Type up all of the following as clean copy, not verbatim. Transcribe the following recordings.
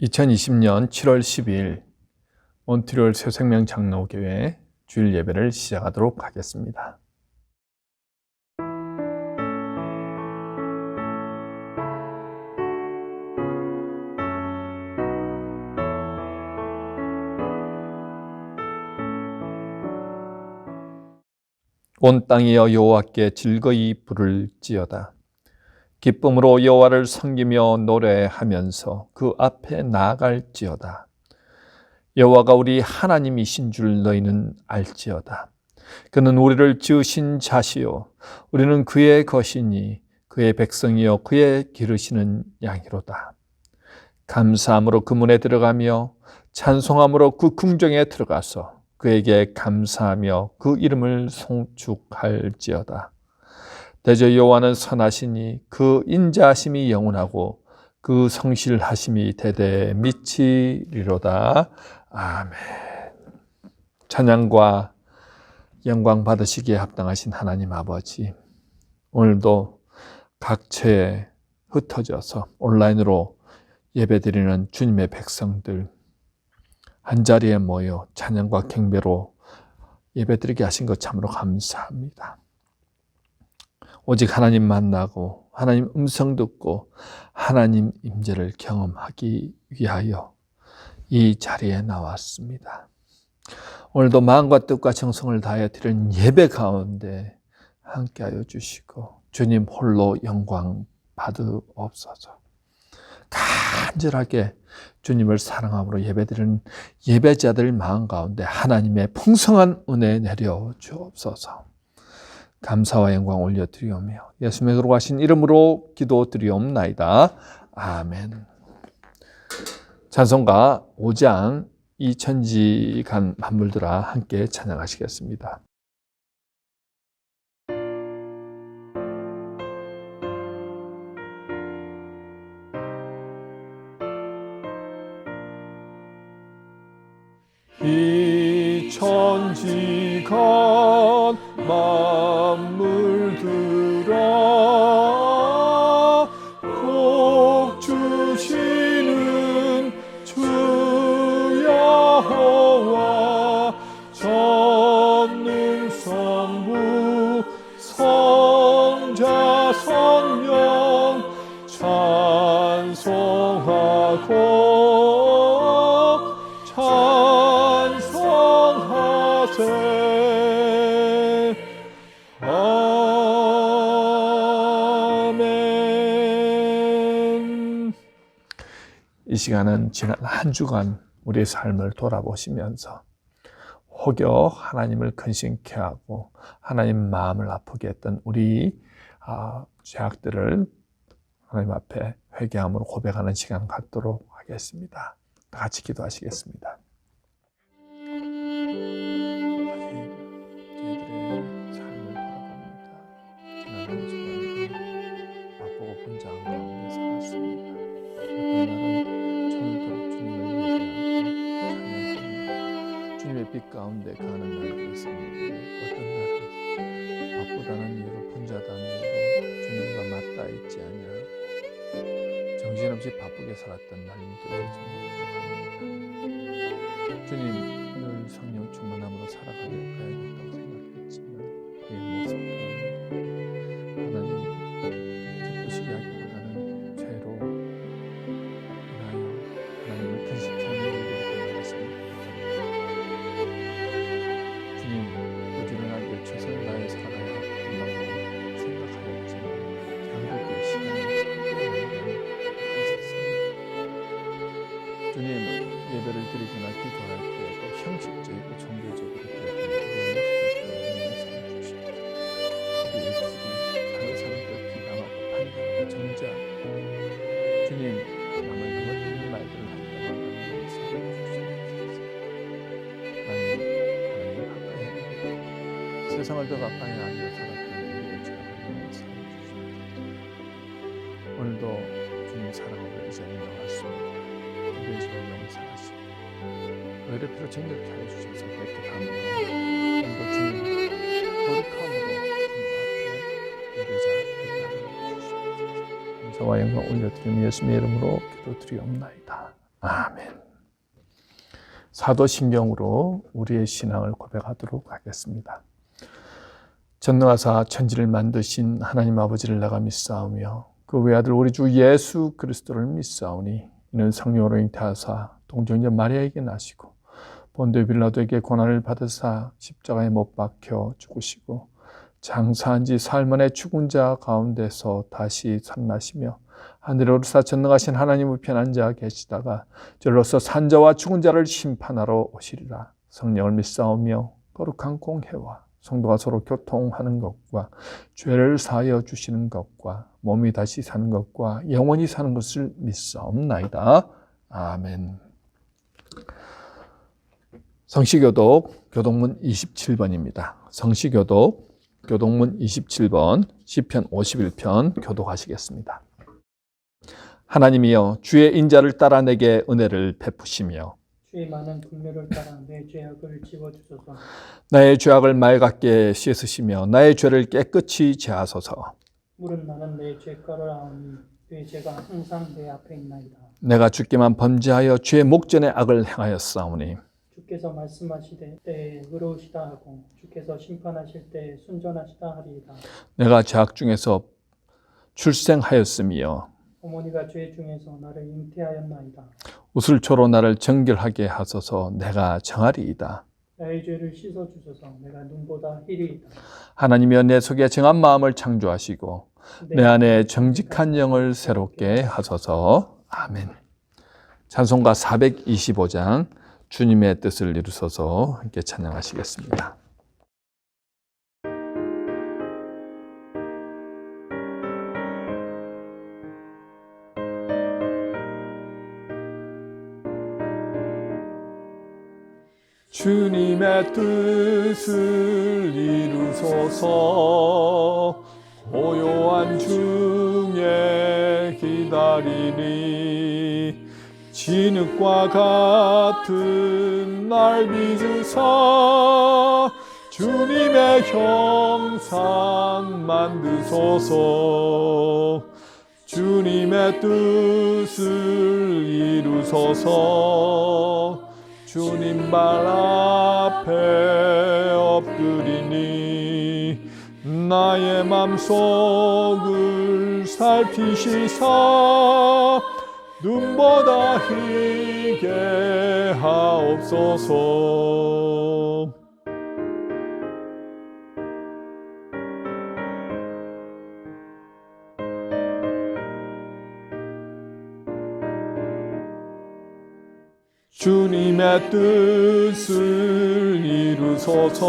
2020년 7월 10일 몬트리올 새생명 장로교회 주일 예배를 시작하도록 하겠습니다. 온 땅이여 여호와께 즐거이 부를지어다. 기쁨으로 여호와를 섬기며 노래하면서 그 앞에 나아갈지어다. 여호와가 우리 하나님이신 줄 너희는 알지어다. 그는 우리를 지으신 자시요 우리는 그의 것이니 그의 백성이요 그의 기르시는 양이로다. 감사함으로 그 문에 들어가며 찬송함으로 그 궁정에 들어가서 그에게 감사하며 그 이름을 송축할지어다. 대저 여호와는 선하시니 그 인자하심이 영원하고 그 성실하심이 대대 미치리로다. 아멘. 찬양과 영광 받으시기에 합당하신 하나님 아버지, 오늘도 각처에 흩어져서 온라인으로 예배드리는 주님의 백성들 한자리에 모여 찬양과 경배로 예배드리게 하신 것 참으로 감사합니다. 오직 하나님 만나고 하나님 음성 듣고 하나님 임재를 경험하기 위하여 이 자리에 나왔습니다. 오늘도 마음과 뜻과 정성을 다하여 드리는 예배 가운데 함께하여 주시고 주님 홀로 영광 받으옵소서. 간절하게 주님을 사랑함으로 예배드리는 예배자들 마음 가운데 하나님의 풍성한 은혜 내려 주옵소서. 감사와 영광 올려드리오며 예수님의 거룩하신 이름으로 기도드리옵나이다. 아멘. 찬송가 5장 이 천지간 만물들아 함께 찬양하시겠습니다. 이 천지간 만물들아 복 주시는 주 여호와 전능성부 성자 성령 찬송하고 아멘. 이 시간은 지난 한 주간 우리의 삶을 돌아보시면서 혹여 하나님을 근심케 하고 하나님 마음을 아프게 했던 우리 죄악들을 하나님 앞에 회개함으로 고백하는 시간 갖도록 하겠습니다. 다 같이 기도하시겠습니다. 빛 가운데 가는 날이 있었는데 어떤 날은 바쁘다는 이유로 분주하다는 이유로 주님과 맞닿아 있지 아니하고 정신없이 바쁘게 살았던 날들이 주님 주님 늘 성령 충만함으로 살아가려 가야겠다고 생각했지만 그의 모습 가운데 하나님 기쁘시게 하기보다는 죄로 인하여 하나님을 근심케 하는 일들이 많았습니다. 주님, 부지런하게 최선을 다해 살아야 한다고 생각하였지만 결국 그 시간이 있었습니다. 주님, 예배를 드리거나 기도할 때도 형식적이고 종교적으로 되었던 우리의 모습을 주시옵소서. 우리의 길이 다른 사람들 비방하고 판단하고 정죄하고 주님, 남을 넘어뜨리는 말들을 한다고 하는 것을 주시옵소서. 세상을 더 가까이 하며 살았던 우리의 죄악을 용서해 주시옵소서. 오늘도 주님 사랑으로 이 자리에 나왔습니다. 우리의 죄를 용서하시고 너희를 피로 정결케 하여 주셔서 깨끗함으로 오늘도 주님 거룩함으로 주님 앞에 예배자 되게 하여 주시옵소서. 감사와 영광 올려드리며 예수님의 이름으로 기도드리옵나이다. 아멘. 사도신경으로 우리의 신앙을 고백하도록 하겠습니다. 전능하사 천지를 만드신 하나님 아버지를 내가 믿사오며 그 외아들 우리 주 예수 그리스도를 믿사오니 이는 성령으로 잉태하사 동정녀 마리아에게 나시고 본디오 빌라도에게 고난을 받으사 십자가에 못 박혀 죽으시고 장사한 지 사흘 만에 죽은 자 가운데서 다시 살아나시며 하늘에 오르사 전능하신 하나님 우편에 앉아 계시다가 절로서 산자와 죽은 자를 심판하러 오시리라. 성령을 믿사오며 거룩한 공회와 성도가 서로 교통하는 것과 죄를 사하여 주시는 것과 몸이 다시 사는 것과 영원히 사는 것을 믿사옵나이다. 아멘. 성시교독 교독문 27번입니다. 성시교독 교독문 27번 시편 51편 교독하시겠습니다. 하나님이여 주의 인자를 따라 내게 은혜를 베푸시며 주의 많은 긍휼을 따라 내 죄악을 지워주소서. 나의 죄악을 맑게 씻으시며 나의 죄를 깨끗이 제하소서. 물은 나는 내 죄가를 아오니 내 죄가 항상 내 앞에 있나이다. 내가 주께만 범죄하여 주의 목전에 악을 행하였사오니 주께서 말씀하시되 때에 의로우시다 하고 주께서 심판하실 때에 순전하시다 하리이다. 내가 죄악 중에서 출생하였으며 어머니가 죄 중에서 나를 잉태하였나이다. 우슬초로 나를 정결하게 하소서. 내가 정하리이다. 나의 죄를 씻어주소서. 내가 눈보다 희리이다. 하나님이여 내 속에 정한 마음을 창조하시고 내 안에 정직한 영을 새롭게 하소서. 아멘. 찬송가 425장 주님의 뜻을 이루소서 함께 찬양하시겠습니다. 주님의 뜻을 이루소서. 고요한 중에 기다리니 진흙과 같은 날 빚으사 주님의 형상 만드소서. 주님의 뜻을 이루소서. 주님 발 앞에 엎드리니 나의 맘속을 살피시사 눈보다 희게 하옵소서. 주님의 뜻을 이루소서.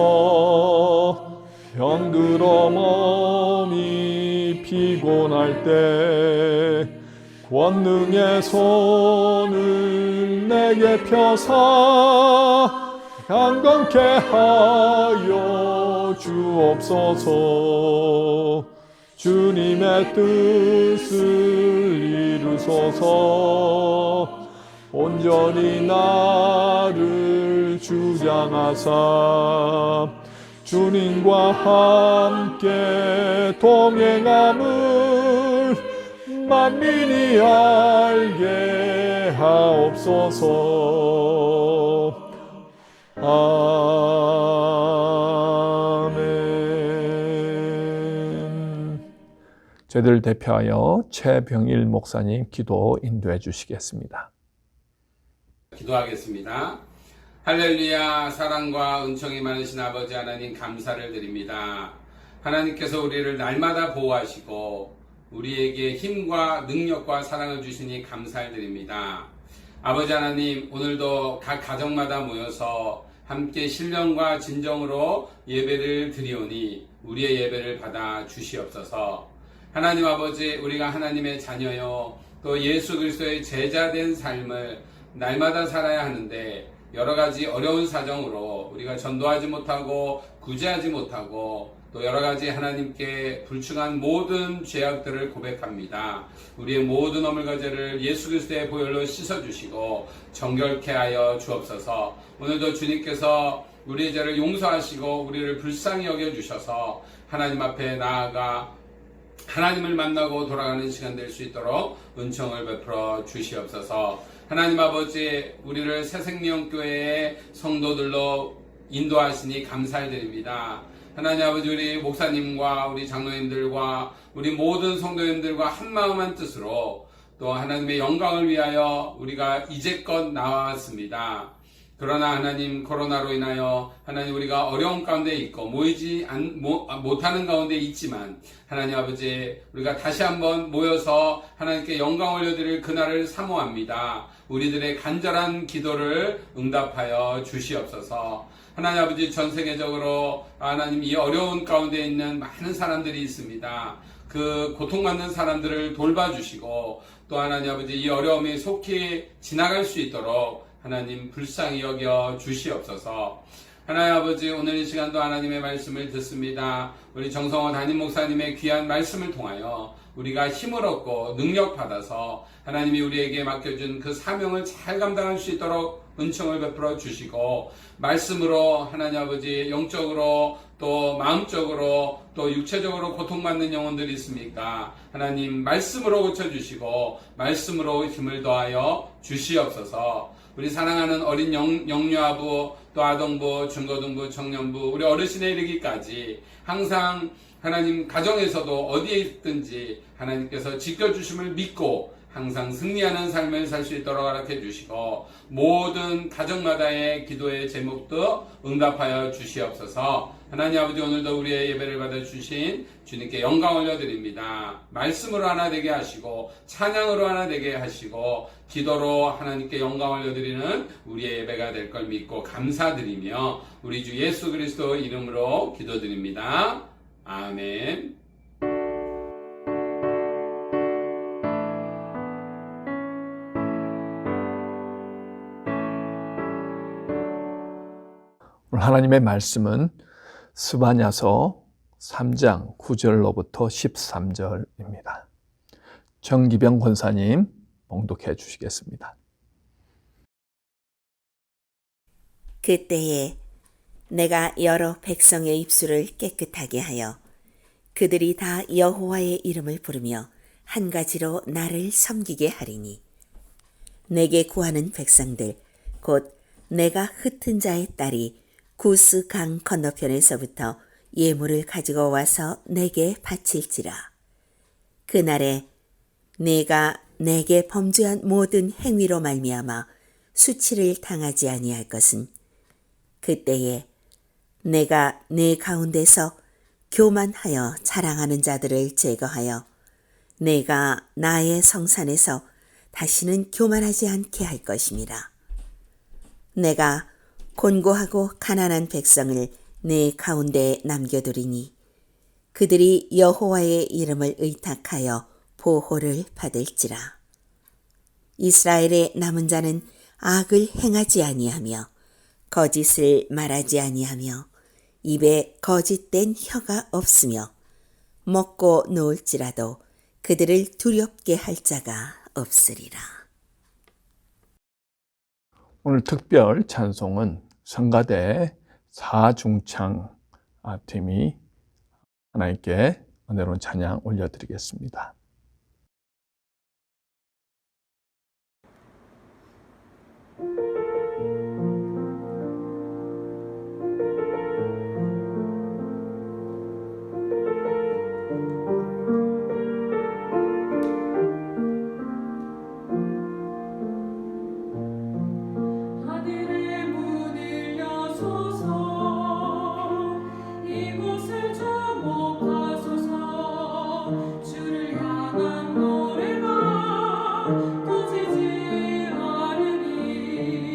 병들어 몸이 피곤할 때 권능의 손을 내게 펴사 강건케 하여 주옵소서. 주님의 뜻을 이루소서. 온전히 나를 주장하사 주님과 함께 동행함을 만민이 알게 하옵소서. 아멘. 저희들 대표하여 최병일 목사님 기도 인도해 주시겠습니다. 기도하겠습니다. 할렐루야. 사랑과 은총이 많으신 아버지 하나님 감사를 드립니다. 하나님께서 우리를 날마다 보호하시고 우리에게 힘과 능력과 사랑을 주시니 감사를 드립니다. 아버지 하나님, 오늘도 각 가정마다 모여서 함께 신령과 진정으로 예배를 드리오니 우리의 예배를 받아 주시옵소서. 하나님 아버지, 우리가 하나님의 자녀요 또 예수 그리스도의 제자된 삶을 날마다 살아야 하는데 여러 가지 어려운 사정으로 우리가 전도하지 못하고 구제하지 못하고 또 여러 가지 하나님께 불충한 모든 죄악들을 고백합니다. 우리의 모든 어물과 죄를 예수 그리스도의 보혈로 씻어주시고 정결케 하여 주옵소서. 오늘도 주님께서 우리의 죄를 용서하시고 우리를 불쌍히 여겨주셔서 하나님 앞에 나아가 하나님을 만나고 돌아가는 시간 될 수 있도록 은총을 베풀어 주시옵소서. 하나님 아버지, 우리를 새생명교회의 성도들로 인도하시니 감사드립니다. 하나님 아버지, 우리 목사님과 우리 장로님들과 우리 모든 성도님들과 한마음 한뜻으로 또 하나님의 영광을 위하여 우리가 이제껏 나왔습니다. 그러나 하나님, 코로나로 인하여 하나님 우리가 어려운 가운데 있고 모이지 못하는 가운데 있지만 하나님 아버지, 우리가 다시 한번 모여서 하나님께 영광 올려드릴 그날을 사모합니다. 우리들의 간절한 기도를 응답하여 주시옵소서. 하나님 아버지, 전 세계적으로 하나님 이 어려운 가운데 있는 많은 사람들이 있습니다. 그 고통받는 사람들을 돌봐주시고 또 하나님 아버지, 이 어려움이 속히 지나갈 수 있도록 하나님 불쌍히 여겨 주시옵소서. 하나님 아버지, 오늘 이 시간도 하나님의 말씀을 듣습니다. 우리 정성호 담임 목사님의 귀한 말씀을 통하여 우리가 힘을 얻고 능력 받아서 하나님이 우리에게 맡겨준 그 사명을 잘 감당할 수 있도록 은총을 베풀어 주시고, 말씀으로 하나님 아버지 영적으로 또 마음적으로 또 육체적으로 고통받는 영혼들이 있습니까? 하나님 말씀으로 고쳐주시고 말씀으로 힘을 더하여 주시옵소서. 우리 사랑하는 어린 영유아부 또 아동부, 중고등부, 청년부, 우리 어르신에 이르기까지 항상 하나님 가정에서도 어디에 있든지 하나님께서 지켜주심을 믿고 항상 승리하는 삶을 살 수 있도록 허락해 주시고, 모든 가정마다의 기도의 제목도 응답하여 주시옵소서. 하나님 아버지, 오늘도 우리의 예배를 받아주신 주님께 영광 올려드립니다. 말씀으로 하나 되게 하시고 찬양으로 하나 되게 하시고 기도로 하나님께 영광 올려드리는 우리의 예배가 될 걸 믿고 감사드리며 우리 주 예수 그리스도 이름으로 기도드립니다. 아멘. 오늘 하나님의 말씀은 스바냐서 3장 9절로부터 13절입니다. 정기병 권사님 봉독해 주시겠습니다. 그때에 내가 여러 백성의 입술을 깨끗하게 하여 그들이 다 여호와의 이름을 부르며 한 가지로 나를 섬기게 하리니, 내게 구하는 백성들 곧 내가 흩은 자의 딸이 구스 강 건너편에서부터 예물을 가지고 와서 내게 바칠지라. 그날에 내가 내게 범죄한 모든 행위로 말미암아 수치를 당하지 아니할 것은, 그때에 내가 내 가운데서 교만하여 자랑하는 자들을 제거하여 내가 나의 성산에서 다시는 교만하지 않게 할 것임이라. 내가 곤고하고 가난한 백성을 내 가운데에 남겨두리니 그들이 여호와의 이름을 의탁하여 보호를 받을지라. 이스라엘의 남은 자는 악을 행하지 아니하며 거짓을 말하지 아니하며 입에 거짓된 혀가 없으며 먹고 놓을지라도 그들을 두렵게 할 자가 없으리라. 오늘 특별 찬송은 성가대 사중창 팀이 하나님께 은혜로운 찬양 올려드리겠습니다. 주를 향한 노래가 꺼지지 않으니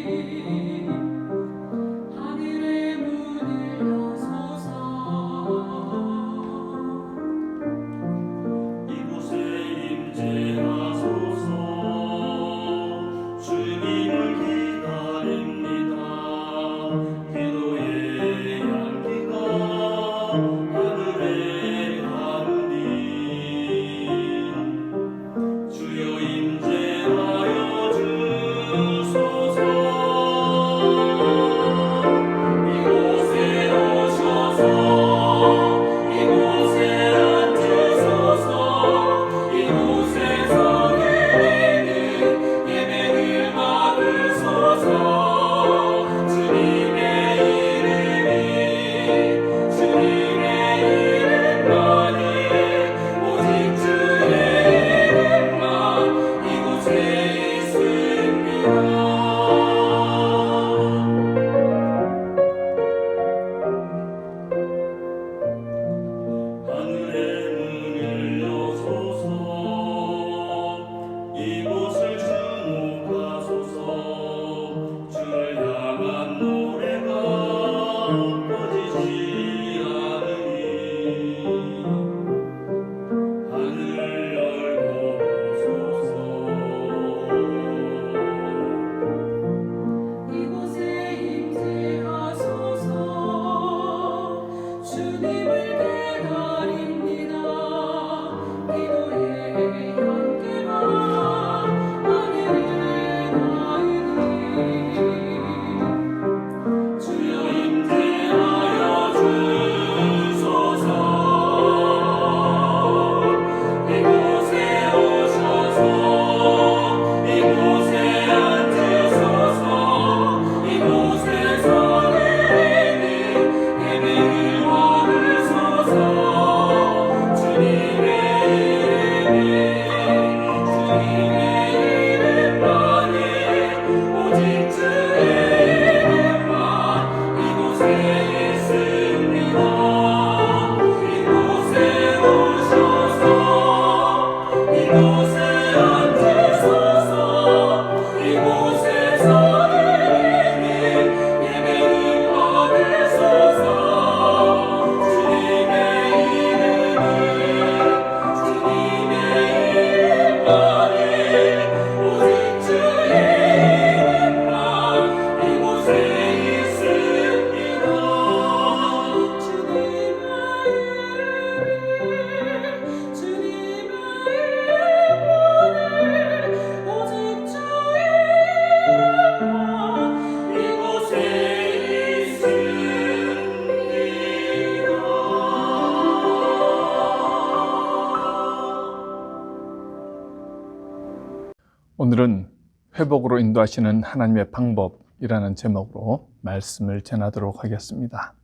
오늘은 회복으로 인도하시는 하나님의 방법이라는 제목으로 말씀을 전하도록 하겠습니다.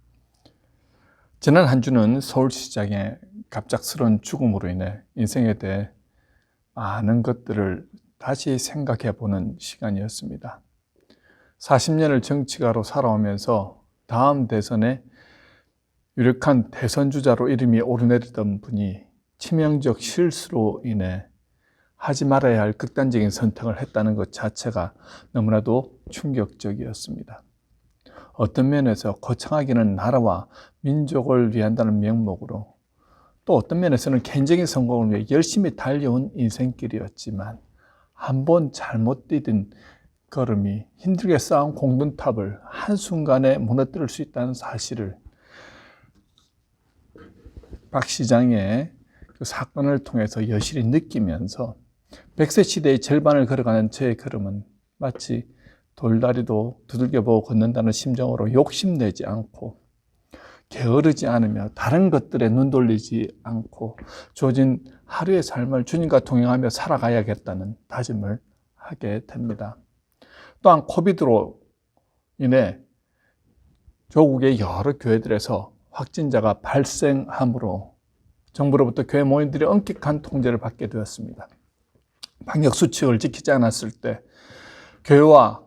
지난 한 주는 서울시장의 갑작스러운 죽음으로 인해 인생에 대해 많은 것들을 다시 생각해 보는 시간이었습니다. 40년을 정치가로 살아오면서 다음 대선에 유력한 대선주자로 이름이 오르내리던 분이 치명적 실수로 인해 하지 말아야 할 극단적인 선택을 했다는 것 자체가 너무나도 충격적이었습니다. 어떤 면에서 거창하게는 나라와 민족을 위한다는 명목으로, 또 어떤 면에서는 개인적인 성공을 위해 열심히 달려온 인생길이었지만 한 번 잘못 디딘 걸음이 힘들게 쌓은 공든탑을 한순간에 무너뜨릴 수 있다는 사실을 박 시장의 그 사건을 통해서 여실히 느끼면서 100세 시대의 절반을 걸어가는 저의 걸음은 마치 돌다리도 두들겨보고 걷는다는 심정으로 욕심내지 않고 게으르지 않으며 다른 것들에 눈 돌리지 않고 주어진 하루의 삶을 주님과 동행하며 살아가야겠다는 다짐을 하게 됩니다. 또한 코비드로 인해 조국의 여러 교회들에서 확진자가 발생하므로 정부로부터 교회 모임들이 엄격한 통제를 받게 되었습니다. 방역수칙을 지키지 않았을 때 교회와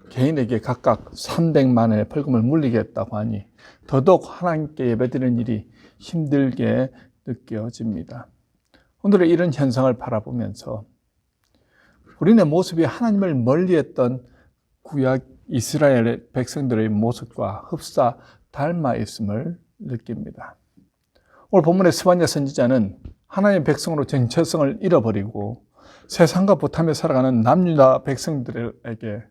개인에게 각각 300만 원의 벌금을 물리겠다고 하니 더더욱 하나님께 예배드리는 일이 힘들게 느껴집니다. 오늘의 이런 현상을 바라보면서 우리네 모습이 하나님을 멀리했던 구약 이스라엘의 백성들의 모습과 흡사 닮아 있음을 느낍니다. 오늘 본문의 스바냐 선지자는 하나님의 백성으로 정체성을 잃어버리고 세상과 보탐에 살아가는 남유다 백성들에게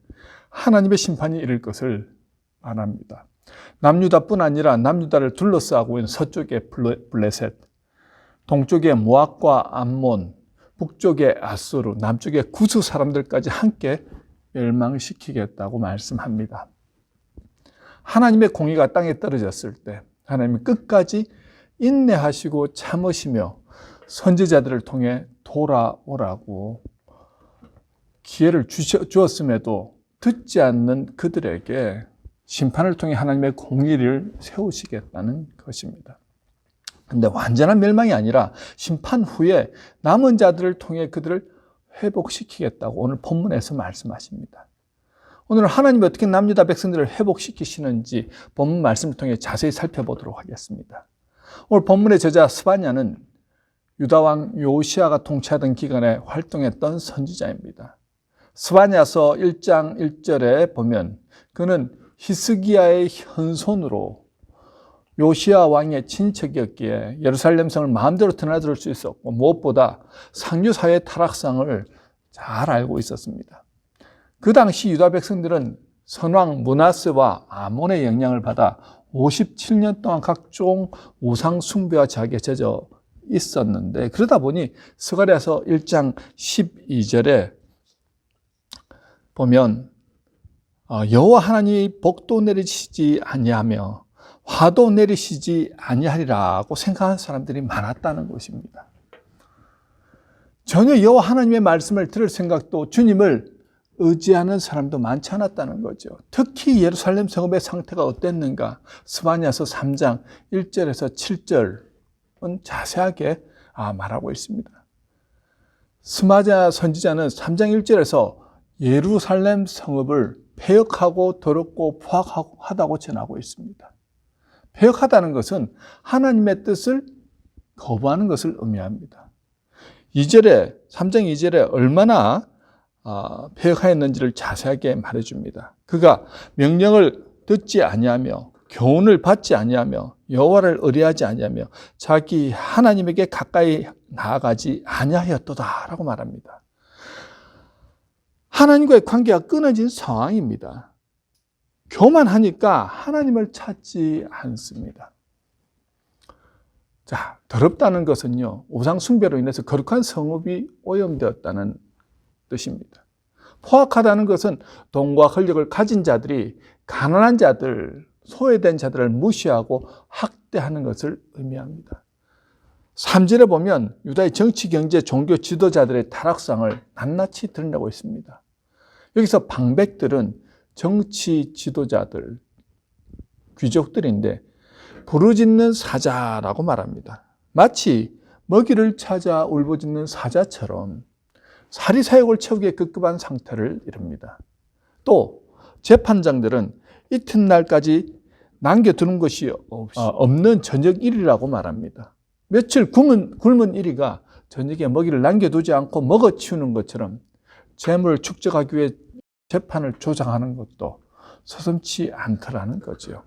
하나님의 심판이 이를 것을 말합니다. 남유다뿐 아니라 남유다를 둘러싸고 있는 서쪽의 블레셋, 동쪽의 모압과 암몬, 북쪽의 아수르, 남쪽의 구스 사람들까지 함께 멸망시키겠다고 말씀합니다. 하나님의 공의가 땅에 떨어졌을 때 하나님이 끝까지 인내하시고 참으시며 선지자들을 통해 돌아오라고 기회를 주었음에도 듣지 않는 그들에게 심판을 통해 하나님의 공의를 세우시겠다는 것입니다. 그런데 완전한 멸망이 아니라 심판 후에 남은 자들을 통해 그들을 회복시키겠다고 오늘 본문에서 말씀하십니다. 오늘 하나님이 어떻게 남유다 백성들을 회복시키시는지 본문 말씀을 통해 자세히 살펴보도록 하겠습니다. 오늘 본문의 저자 스바냐는 유다왕 요시아가 통치하던 기간에 활동했던 선지자입니다. 스바냐서 1장 1절에 보면 그는 히스기야의 현손으로 요시아 왕의 친척이었기에 예루살렘 성을 마음대로 드나들 수 있었고 무엇보다 상류사회의 타락상을 잘 알고 있었습니다. 그 당시 유다 백성들은 선왕 므낫세와 아몬의 영향을 받아 57년 동안 각종 우상 숭배와 자기에 젖어 있었는데 그러다 보니 스가랴서 1장 12절에 보면 여호와 하나님이 복도 내리시지 아니하며 화도 내리시지 아니하리라고 생각하는 사람들이 많았다는 것입니다. 전혀 여호와 하나님의 말씀을 들을 생각도 주님을 의지하는 사람도 많지 않았다는 거죠. 특히 예루살렘 성읍의 상태가 어땠는가 스바냐서 3장 1절에서 7절은 자세하게 말하고 있습니다. 스바냐 선지자는 3장 1절에서 예루살렘 성읍을 폐역하고 더럽고 포악하다고 전하고 있습니다. 폐역하다는 것은 하나님의 뜻을 거부하는 것을 의미합니다. 3장 2절에 얼마나 폐역하였는지를 자세하게 말해줍니다. 그가 명령을 듣지 아니하며 교훈을 받지 아니하며 여호와를 의뢰하지 아니하며 자기 하나님에게 가까이 나아가지 아니하였도다라고 말합니다. 하나님과의 관계가 끊어진 상황입니다. 교만하니까 하나님을 찾지 않습니다. 자, 더럽다는 것은요, 우상 숭배로 인해서 거룩한 성읍이 오염되었다는 뜻입니다. 포악하다는 것은 돈과 권력을 가진 자들이 가난한 자들, 소외된 자들을 무시하고 학대하는 것을 의미합니다. 3절에 보면 유다의 정치, 경제, 종교 지도자들의 타락상을 낱낱이 드러내고 있습니다. 여기서 방백들은 정치 지도자들, 귀족들인데 부르짖는 사자라고 말합니다. 마치 먹이를 찾아 울부짖는 사자처럼 사리사욕을 채우기 위해 급급한 상태를 이룹니다. 또 재판장들은 이튿날까지 남겨두는 것이 없는 저녁 일이라고 말합니다. 며칠 굶은 이리가 저녁에 먹이를 남겨두지 않고 먹어치우는 것처럼 재물을 축적하기 위해 재판을 조장하는 것도 서슴지 않더라는 거죠.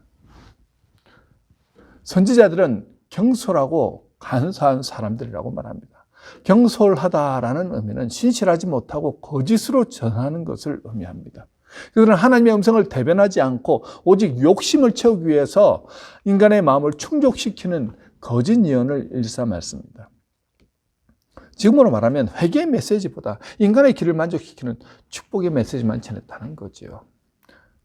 선지자들은 경솔하고 간사한 사람들이라고 말합니다. 경솔하다라는 의미는 신실하지 못하고 거짓으로 전하는 것을 의미합니다. 그들은 하나님의 음성을 대변하지 않고 오직 욕심을 채우기 위해서 인간의 마음을 충족시키는 거짓 예언을 일삼았습니다. 지금으로 말하면 회개의 메시지보다 인간의 길을 만족시키는 축복의 메시지만 전했다는 거지요.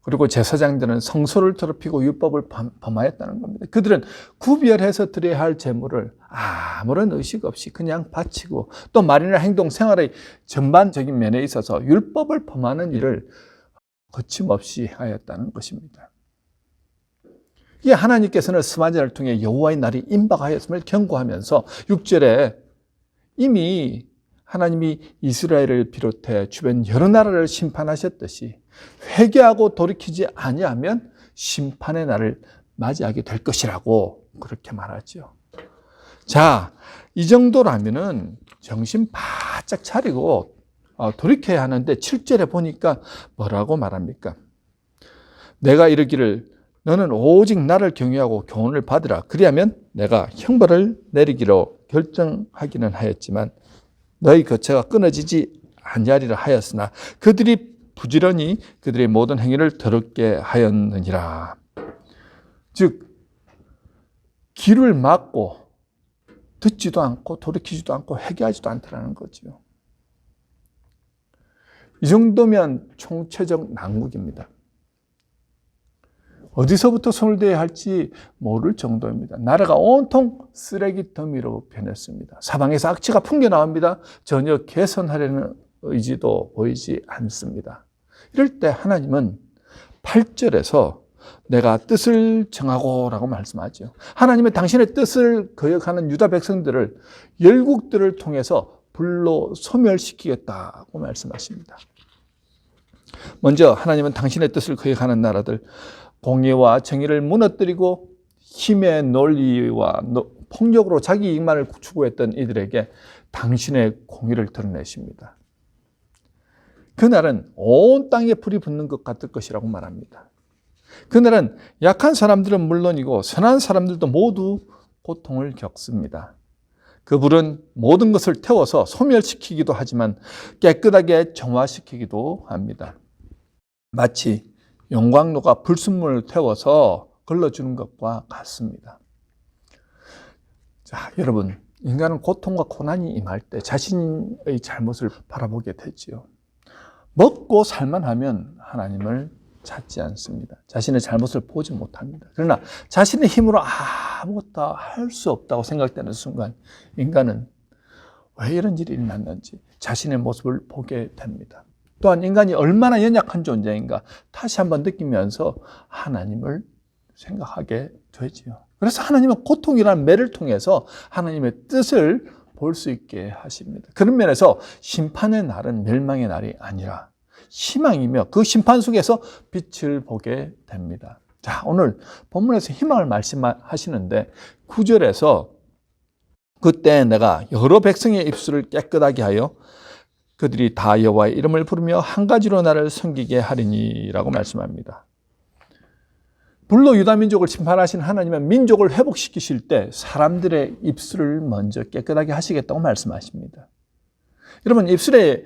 그리고 제사장들은 성소를 더럽히고 율법을 범하였다는 겁니다. 그들은 구별해서 드려야 할 제물을 아무런 의식 없이 그냥 바치고 또 말이나 행동, 생활의 전반적인 면에 있어서 율법을 범하는 일을 거침없이 하였다는 것입니다. 이게 하나님께서는 스마냐를 통해 여호와의 날이 임박하였음을 경고하면서 6절에 이미 하나님이 이스라엘을 비롯해 주변 여러 나라를 심판하셨듯이 회개하고 돌이키지 아니하면 심판의 날을 맞이하게 될 것이라고 그렇게 말하죠. 자, 이 정도라면은 정신 바짝 차리고 돌이켜야 하는데 7절에 보니까 뭐라고 말합니까? 내가 이르기를 너는 오직 나를 경외하고 교훈을 받으라. 그리하면 내가 형벌을 내리기로 결정하기는 하였지만 너희 거처가 끊어지지 아니하리라 하였으나 그들이 부지런히 그들의 모든 행위를 더럽게 하였느니라. 즉 길을 막고 듣지도 않고 돌이키지도 않고 회개하지도 않더라는 거죠. 이 정도면 총체적 난국입니다. 어디서부터 손을 대야 할지 모를 정도입니다. 나라가 온통 쓰레기 더미로 변했습니다. 사방에서 악취가 풍겨나옵니다. 전혀 개선하려는 의지도 보이지 않습니다. 이럴 때 하나님은 8절에서 내가 뜻을 정하고 라고 말씀하죠. 하나님은 당신의 뜻을 거역하는 유다 백성들을 열국들을 통해서 불로 소멸시키겠다고 말씀하십니다. 먼저 하나님은 당신의 뜻을 거역하는 나라들, 공의와 정의를 무너뜨리고 힘의 논리와 폭력으로 자기 이익만을 추구했던 이들에게 당신의 공의를 드러내십니다. 그날은 온 땅에 불이 붙는 것 같을 것이라고 말합니다. 그날은 약한 사람들은 물론이고 선한 사람들도 모두 고통을 겪습니다. 그 불은 모든 것을 태워서 소멸시키기도 하지만 깨끗하게 정화시키기도 합니다. 마치 용광로가 불순물을 태워서 걸러주는 것과 같습니다. 자, 여러분, 인간은 고통과 고난이 임할 때 자신의 잘못을 바라보게 되지요. 먹고 살만하면 하나님을 찾지 않습니다. 자신의 잘못을 보지 못합니다. 그러나 자신의 힘으로 아무것도 할 수 없다고 생각되는 순간 인간은 왜 이런 일이 일어났는지 자신의 모습을 보게 됩니다. 또한 인간이 얼마나 연약한 존재인가 다시 한번 느끼면서 하나님을 생각하게 되지요. 그래서 하나님은 고통이라는 매를 통해서 하나님의 뜻을 볼 수 있게 하십니다. 그런 면에서 심판의 날은 멸망의 날이 아니라 희망이며 그 심판 속에서 빛을 보게 됩니다. 자, 오늘 본문에서 희망을 말씀하시는데 9절에서 그때 내가 여러 백성의 입술을 깨끗하게 하여 그들이 다 여호와의 이름을 부르며 한 가지로 나를 섬기게 하리니라고 말씀합니다. 불로 유다 민족을 심판하신 하나님은 민족을 회복시키실 때 사람들의 입술을 먼저 깨끗하게 하시겠다고 말씀하십니다. 여러분, 입술의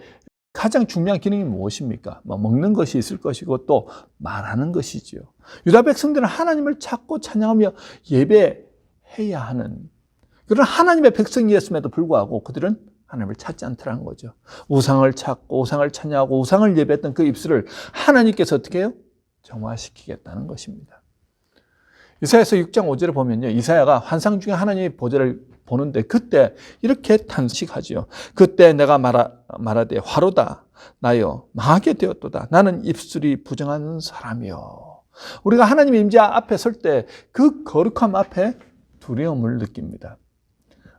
가장 중요한 기능이 무엇입니까? 먹는 것이 있을 것이고 또 말하는 것이지요. 유다 백성들은 하나님을 찾고 찬양하며 예배해야 하는 그런 하나님의 백성이었음에도 불구하고 그들은 하나님을 찾지 않더라는 거죠. 우상을 찾고 우상을 찬양하고 우상을 예배했던 그 입술을 하나님께서 어떻게 해요? 정화시키겠다는 것입니다. 이사야서 6장 5절에 보면요, 이사야가 환상 중에 하나님의 보좌를 보는데 그때 이렇게 탄식하지요. 그때 내가 말하되 화로다 나여 망하게 되었도다. 나는 입술이 부정하는 사람이요. 우리가 하나님의 임재 앞에 설 때 그 거룩함 앞에 두려움을 느낍니다.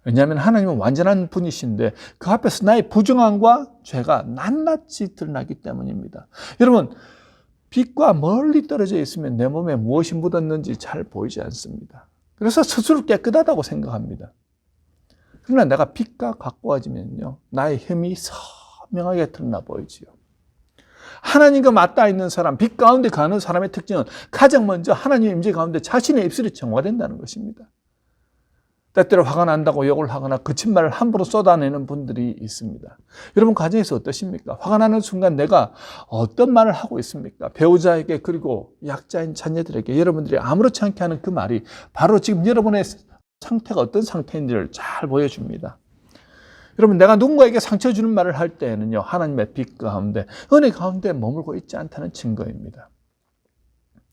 왜냐하면 하나님은 완전한 분이신데 그 앞에서 나의 부정함과 죄가 낱낱이 드러나기 때문입니다. 여러분, 빛과 멀리 떨어져 있으면 내 몸에 무엇이 묻었는지 잘 보이지 않습니다. 그래서 스스로 깨끗하다고 생각합니다. 그러나 내가 빛과 가까워지면요, 나의 흠이 선명하게 드러나 보이지요. 하나님과 맞닿아 있는 사람, 빛 가운데 가는 사람의 특징은 가장 먼저 하나님의 임재 가운데 자신의 입술이 정화된다는 것입니다. 때때로 화가 난다고 욕을 하거나 거친 말을 함부로 쏟아내는 분들이 있습니다. 여러분 가정에서 어떠십니까? 화가 나는 순간 내가 어떤 말을 하고 있습니까? 배우자에게 그리고 약자인 자녀들에게 여러분들이 아무렇지 않게 하는 그 말이 바로 지금 여러분의 상태가 어떤 상태인지를 잘 보여줍니다. 여러분, 내가 누군가에게 상처 주는 말을 할 때에는요, 하나님의 빛 가운데, 은혜 가운데 머물고 있지 않다는 증거입니다.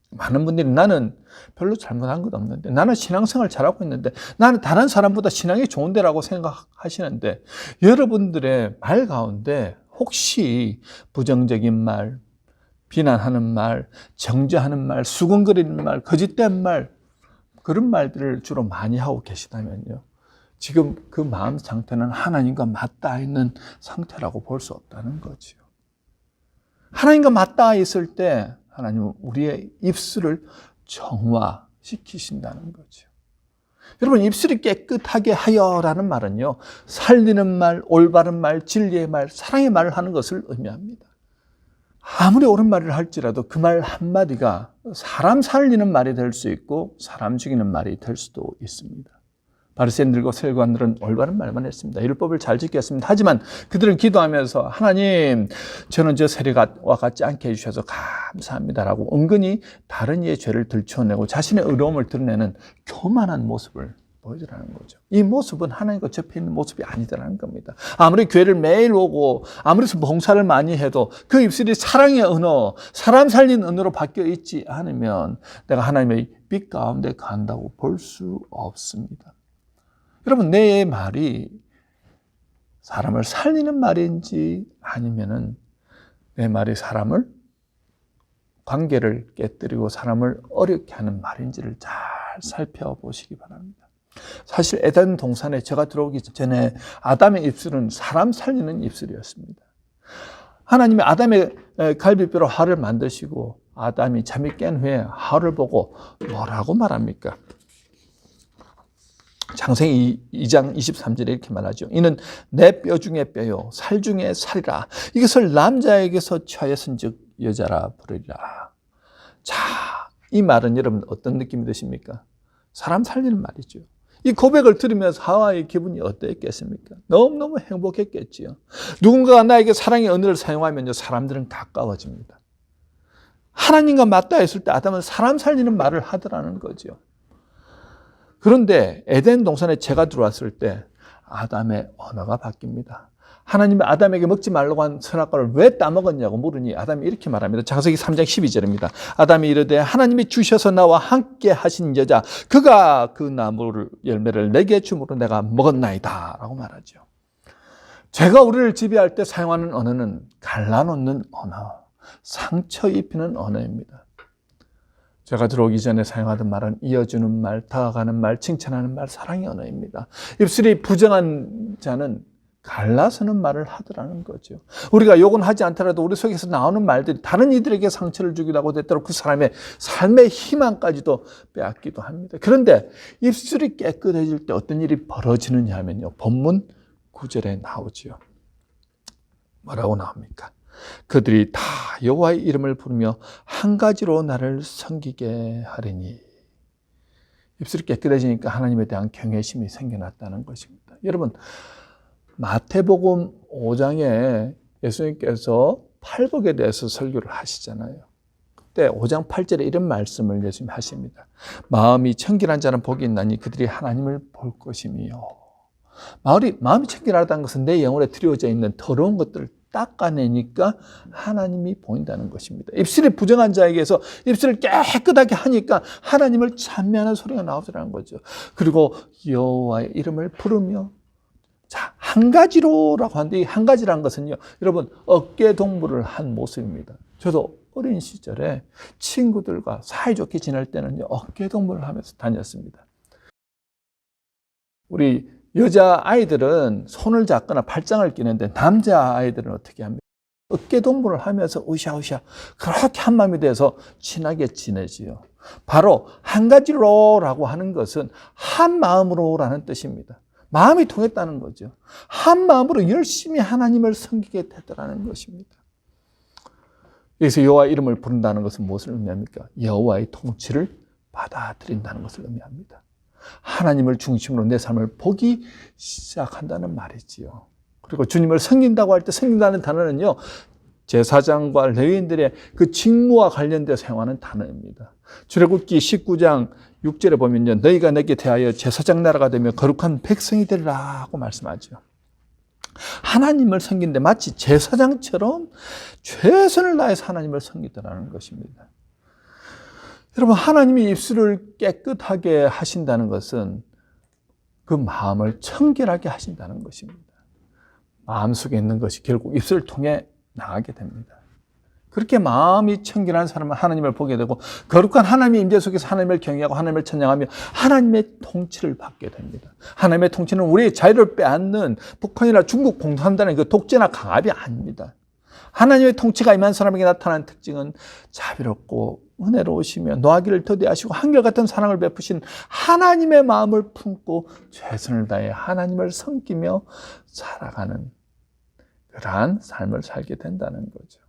많은 분들이 나는 별로 잘못한 것 없는데, 나는 신앙생활 잘하고 있는데, 나는 다른 사람보다 신앙이 좋은데라고 생각하시는데, 여러분들의 말 가운데 혹시 부정적인 말, 비난하는 말, 정죄하는 말, 수근거리는 말, 거짓된 말, 그런 말들을 주로 많이 하고 계시다면요, 지금 그 마음 상태는 하나님과 맞닿아 있는 상태라고 볼 수 없다는 거지요. 하나님과 맞닿아 있을 때 하나님은 우리의 입술을 정화시키신다는 거죠. 여러분, 입술이 깨끗하게 하여라는 말은요, 살리는 말, 올바른 말, 진리의 말, 사랑의 말을 하는 것을 의미합니다. 아무리 옳은 말을 할지라도 그 말 한마디가 사람 살리는 말이 될 수 있고 사람 죽이는 말이 될 수도 있습니다. 바리새인들과 세관들은 올바른 말만 했습니다. 율법을 잘 지켰습니다. 하지만 그들은 기도하면서 하나님, 저는 저 세리와 같지 않게 해주셔서 감사합니다라고 은근히 다른 이의 죄를 들춰내고 자신의 의로움을 드러내는 교만한 모습을 보여주라는 거죠. 이 모습은 하나님과 접해 있는 모습이 아니더라는 겁니다. 아무리 교회를 매일 오고 아무리 봉사를 많이 해도 그 입술이 사랑의 언어, 사람 살린 언어로 바뀌어 있지 않으면 내가 하나님의 빛 가운데 간다고 볼 수 없습니다. 여러분, 내 말이 사람을 살리는 말인지 아니면은 내 말이 사람을, 관계를 깨뜨리고 사람을 어렵게 하는 말인지를 잘 살펴보시기 바랍니다. 사실 에덴 동산에 제가 들어오기 전에 아담의 입술은 사람 살리는 입술이었습니다. 하나님이 아담의 갈비뼈로 하와를 만드시고 아담이 잠이 깬 후에 하와를 보고 뭐라고 말합니까? 창세기 2장 23절에 이렇게 말하죠. 이는 내 뼈 중에 뼈요 살 중에 살이라. 이것을 남자에게서 취하였은 즉 여자라 부르리라. 자, 이 말은 여러분 어떤 느낌이 드십니까? 사람 살리는 말이죠. 이 고백을 들으면서 하와의 기분이 어땠겠습니까? 너무너무 행복했겠지요. 누군가가 나에게 사랑의 언어를 사용하면요, 사람들은 가까워집니다. 하나님과 맞닿아 있을 때 아담은 사람 살리는 말을 하더라는 거죠. 그런데 에덴 동산에 죄가 들어왔을 때 아담의 언어가 바뀝니다. 하나님이 아담에게 먹지 말라고 한 선악과를 왜 따먹었냐고 물으니 아담이 이렇게 말합니다. 창세기 3장 12절입니다. 아담이 이르되 하나님이 주셔서 나와 함께 하신 여자 그가 그 나무를 열매를 내게 주므로 내가 먹었나이다 라고 말하죠. 죄가 우리를 지배할 때 사용하는 언어는 갈라놓는 언어, 상처 입히는 언어입니다. 제가 들어오기 전에 사용하던 말은 이어주는 말, 다가가는 말, 칭찬하는 말, 사랑의 언어입니다. 입술이 부정한 자는 갈라서는 말을 하더라는 거죠. 우리가 욕은 하지 않더라도 우리 속에서 나오는 말들이 다른 이들에게 상처를 주기도 하고 때때로 그 사람의 삶의 희망까지도 빼앗기도 합니다. 그런데 입술이 깨끗해질 때 어떤 일이 벌어지느냐 하면요, 본문 9절에 나오죠. 뭐라고 나옵니까? 그들이 다 여호와의 이름을 부르며 한 가지로 나를 섬기게 하리니. 입술이 깨끗해지니까 하나님에 대한 경외심이 생겨났다는 것입니다. 여러분, 마태복음 5장에 예수님께서 팔복에 대해서 설교를 하시잖아요. 그때 5장 8절에 이런 말씀을 예수님이 하십니다. 마음이 청결한 자는 복이 있나니 그들이 하나님을 볼 것이며. 마음이 청결하다는 것은 내 영혼에 드리워져 있는 더러운 것들을 닦아내니까 하나님이 보인다는 것입니다. 입술이 부정한 자에게서 입술을 깨끗하게 하니까 하나님을 찬미하는 소리가 나오더라는 거죠. 그리고 여호와의 이름을 부르며, 자, 한 가지로라고 하는데, 이 한 가지라는 것은요, 여러분, 어깨 동무를 한 모습입니다. 저도 어린 시절에 친구들과 사이좋게 지낼 때는요, 어깨 동무를 하면서 다녔습니다. 우리 여자 아이들은 손을 잡거나 팔짱을 끼는데, 남자 아이들은 어떻게 합니까? 어깨 동무를 하면서 으쌰으쌰 그렇게 한 마음이 돼서 친하게 지내지요. 바로 한 가지로라고 하는 것은 한 마음으로라는 뜻입니다. 마음이 통했다는 거죠. 한 마음으로 열심히 하나님을 섬기게 되더라는 것입니다. 여기서 여호와 이름을 부른다는 것은 무엇을 의미합니까? 여호와의 통치를 받아들인다는 것을 의미합니다. 하나님을 중심으로 내 삶을 보기 시작한다는 말이지요. 그리고 주님을 섬긴다고 할 때 섬긴다는 단어는요, 제사장과 레위인들의 그 직무와 관련되어 사용하는 단어입니다. 출애굽기 19장 6절에 보면요, 너희가 내게 대하여 제사장 나라가 되며 거룩한 백성이 되리라고 말씀하죠. 하나님을 섬기는데 마치 제사장처럼 최선을 다해서 하나님을 섬기더라는 것입니다. 여러분, 하나님이 입술을 깨끗하게 하신다는 것은 그 마음을 청결하게 하신다는 것입니다. 마음속에 있는 것이 결국 입술을 통해 나가게 됩니다. 그렇게 마음이 청결한 사람은 하나님을 보게 되고, 거룩한 하나님의 임재 속에서 하나님을 경외하고 하나님을 찬양하며 하나님의 통치를 받게 됩니다. 하나님의 통치는 우리의 자유를 빼앗는 북한이나 중국 공산당의 그 독재나 강압이 아닙니다. 하나님의 통치가 임한 사람에게 나타나는 특징은 자비롭고 은혜로우시며 노하기를 더디하시고 한결같은 사랑을 베푸신 하나님의 마음을 품고 최선을 다해 하나님을 섬기며 살아가는 그러한 삶을 살게 된다는 거죠.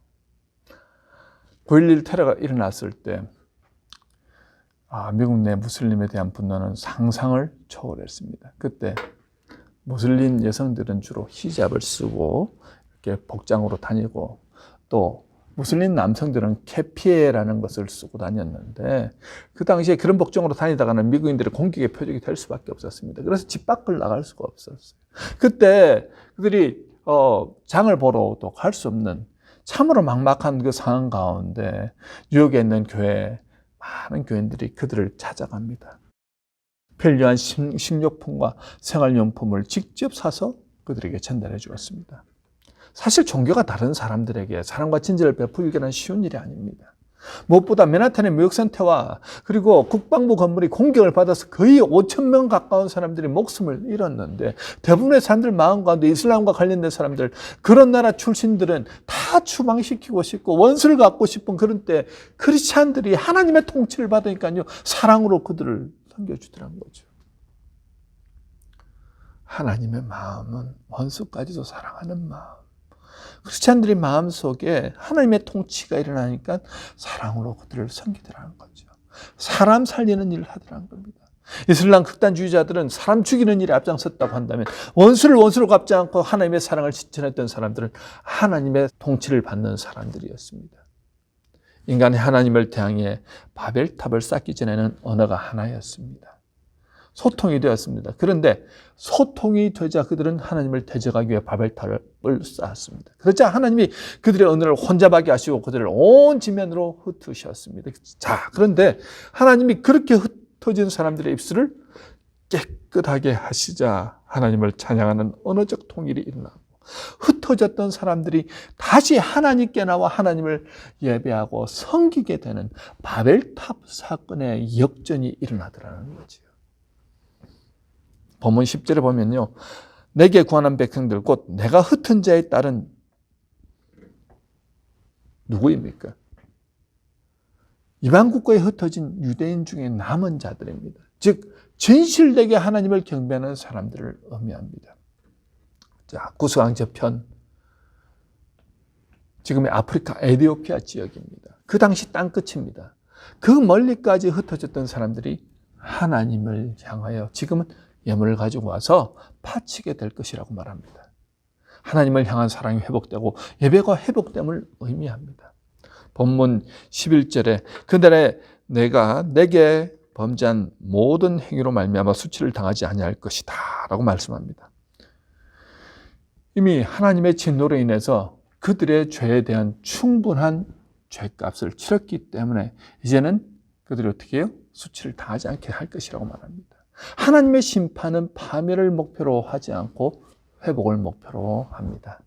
9.11 테러가 일어났을 때 미국 내 무슬림에 대한 분노는 상상을 초월했습니다. 그때 무슬림 여성들은 주로 히잡을 쓰고 이렇게 복장으로 다니고, 또 무슬림 남성들은 캐피에라는 것을 쓰고 다녔는데, 그 당시에 그런 복장으로 다니다가는 미국인들의 공격의 표적이 될 수밖에 없었습니다. 그래서 집 밖을 나갈 수가 없었어요. 그때 그들이 장을 보러도 갈 수 없는 참으로 막막한 그 상황 가운데 뉴욕에 있는 교회, 많은 교인들이 그들을 찾아갑니다. 편리한 식료품과 생활용품을 직접 사서 그들에게 전달해 주었습니다. 사실 종교가 다른 사람들에게 사랑과 친절을 베풀기는 쉬운 일이 아닙니다. 무엇보다 맨하탄의 무역센터와 그리고 국방부 건물이 공격을 받아서 거의 5,000명 가까운 사람들이 목숨을 잃었는데, 대부분의 사람들 마음 가운데 이슬람과 관련된 사람들, 그런 나라 출신들은 다 추방시키고 싶고 원수를 갖고 싶은 그런 때 크리스찬들이 하나님의 통치를 받으니까요, 사랑으로 그들을 섬겨주더란 거죠. 하나님의 마음은 원수까지도 사랑하는 마음. 크리스찬들의 마음속에 하나님의 통치가 일어나니까 사랑으로 그들을 섬기더라는 거죠. 사람 살리는 일을 하더라는 겁니다. 이슬람 극단주의자들은 사람 죽이는 일에 앞장섰다고 한다면, 원수를 원수로 갚지 않고 하나님의 사랑을 실천했던 사람들은 하나님의 통치를 받는 사람들이었습니다. 인간이 하나님을 대항해 바벨탑을 쌓기 전에는 언어가 하나였습니다. 소통이 되었습니다. 그런데 소통이 되자 그들은 하나님을 대적하기 위해 바벨탑을 쌓았습니다. 그러자 하나님이 그들의 언어를 혼잡하게 하시고 그들을 온 지면으로 흩으셨습니다. 자, 그런데 하나님이 그렇게 흩어진 사람들의 입술을 깨끗하게 하시자 하나님을 찬양하는 언어적 통일이 일어나고, 흩어졌던 사람들이 다시 하나님께 나와 하나님을 예배하고 섬기게 되는 바벨탑 사건의 역전이 일어나더라는 거죠. 본문 10절에 보면요, 내게 구하는 백성들 곧 내가 흩은 자의 딸은 누구입니까? 이방 국가에 흩어진 유대인 중에 남은 자들입니다. 즉 진실되게 하나님을 경배하는 사람들을 의미합니다. 자, 구스강 저편, 지금의 아프리카 에티오피아 지역입니다. 그 당시 땅끝입니다. 그 멀리까지 흩어졌던 사람들이 하나님을 향하여 지금은 예물을 가지고 와서 바치게 될 것이라고 말합니다. 하나님을 향한 사랑이 회복되고 예배가 회복됨을 의미합니다. 본문 11절에 그날에 내가 내게 범죄한 모든 행위로 말미암아 수치를 당하지 아니할 것이다 라고 말씀합니다. 이미 하나님의 진노로 인해서 그들의 죄에 대한 충분한 죄값을 치렀기 때문에 이제는 그들이 어떻게 해요? 수치를 당하지 않게 할 것이라고 말합니다. 하나님의 심판은 파멸을 목표로 하지 않고 회복을 목표로 합니다.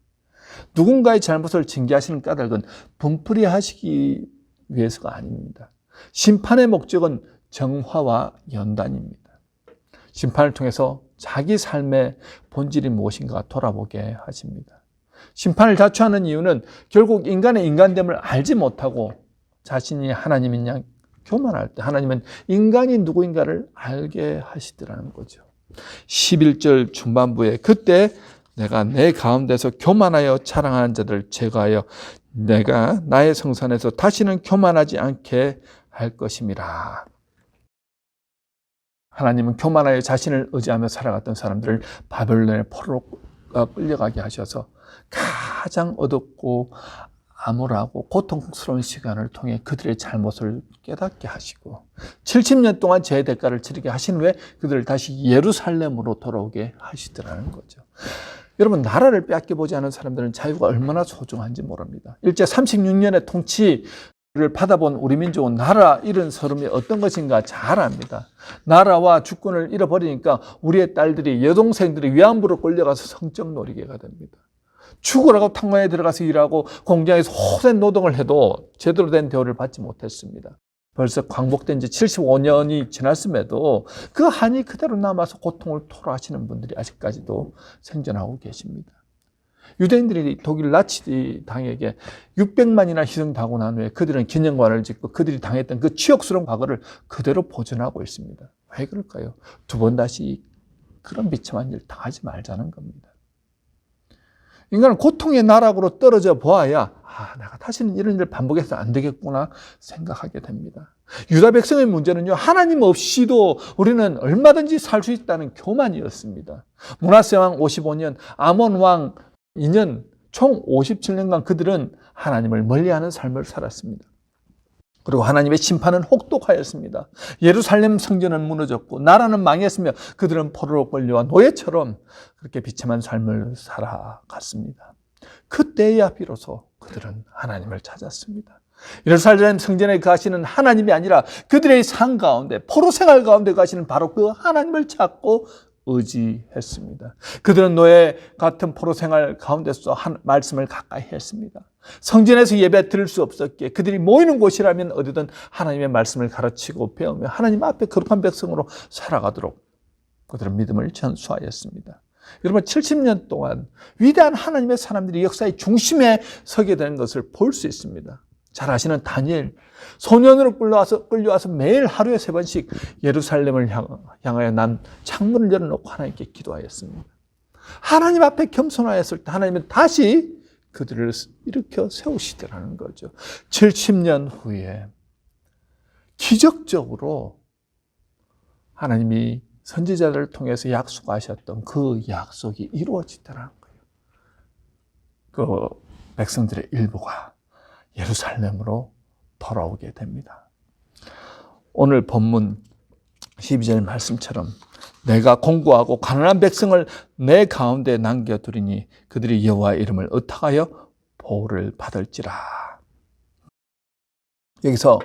누군가의 잘못을 징계하시는 까닭은 분풀이 하시기 위해서가 아닙니다. 심판의 목적은 정화와 연단입니다. 심판을 통해서 자기 삶의 본질이 무엇인가 돌아보게 하십니다. 심판을 자초하는 이유는 결국 인간의 인간됨을 알지 못하고 자신이 하나님인 양 교만할 때 하나님은 인간이 누구인가를 알게 하시더라는 거죠. 11절 중반부에 그때 내가 내 가운데서 교만하여 자랑하는 자들을 제거하여 내가 나의 성산에서 다시는 교만하지 않게 할 것임이라. 하나님은 교만하여 자신을 의지하며 살아갔던 사람들을 바벨론의 포로로 끌려가게 하셔서 가장 어둡고 암울하고 고통스러운 시간을 통해 그들의 잘못을 깨닫게 하시고 70년 동안 죄의 대가를 치르게 하신 후에 그들을 다시 예루살렘으로 돌아오게 하시더라는 거죠. 여러분, 나라를 빼앗겨보지 않은 사람들은 자유가 얼마나 소중한지 모릅니다. 일제 36년의 통치를 받아본 우리 민족은 나라 잃은 서름이 어떤 것인가 잘 압니다. 나라와 주권을 잃어버리니까 우리의 딸들이, 여동생들이 위안부로 끌려가서 성적 놀이개가 됩니다. 죽으라고 탄광에 들어가서 일하고 공장에서 호된 노동을 해도 제대로 된 대우를 받지 못했습니다. 벌써 광복된 지 75년이 지났음에도 그 한이 그대로 남아서 고통을 토로하시는 분들이 아직까지도 생존하고 계십니다. 유대인들이 독일 나치 당에게 600만이나 희생당하고 난 후에 그들은 기념관을 짓고 그들이 당했던 그 치욕스러운 과거를 그대로 보존하고 있습니다. 왜 그럴까요? 두 번 다시 그런 비참한 일 당하지 말자는 겁니다. 인간은 고통의 나락으로 떨어져 보아야 내가 다시는 이런 일을 반복해서 안 되겠구나 생각하게 됩니다. 유다 백성의 문제는요, 하나님 없이도 우리는 얼마든지 살 수 있다는 교만이었습니다. 므낫세 왕 55년, 아몬 왕 2년, 총 57년간 그들은 하나님을 멀리하는 삶을 살았습니다. 그리고 하나님의 심판은 혹독하였습니다. 예루살렘 성전은 무너졌고 나라는 망했으며 그들은 포로로 끌려와 노예처럼 그렇게 비참한 삶을 살아갔습니다. 그때야 비로소 그들은 하나님을 찾았습니다. 예루살렘 성전에 가시는 하나님이 아니라 그들의 삶 가운데, 포로 생활 가운데 가시는 바로 그 하나님을 찾고 의지했습니다. 그들은 노예 같은 포로 생활 가운데서 말씀을 가까이 했습니다. 성전에서 예배 드릴 수 없었기에 그들이 모이는 곳이라면 어디든 하나님의 말씀을 가르치고 배우며 하나님 앞에 거룩한 백성으로 살아가도록 그들은 믿음을 전수하였습니다. 여러분, 70년 동안 위대한 하나님의 사람들이 역사의 중심에 서게 되는 것을 볼 수 있습니다. 잘 아시는 다니엘, 소년으로 끌려와서 매일 하루에 3번씩 예루살렘을 향하여 난 창문을 열어놓고 하나님께 기도하였습니다. 하나님 앞에 겸손하였을 때 하나님은 다시 그들을 일으켜 세우시더라는 거죠. 70년 후에 기적적으로 하나님이 선지자들을 통해서 약속하셨던 그 약속이 이루어지더라는 거예요. 그 백성들의 일부가 예루살렘으로 돌아오게 됩니다. 오늘 본문 12절 말씀처럼 내가 공고하고 가난한 백성을 내 가운데 남겨두리니 그들이 여호와의 이름을 의탁하여 보호를 받을지라. 여기서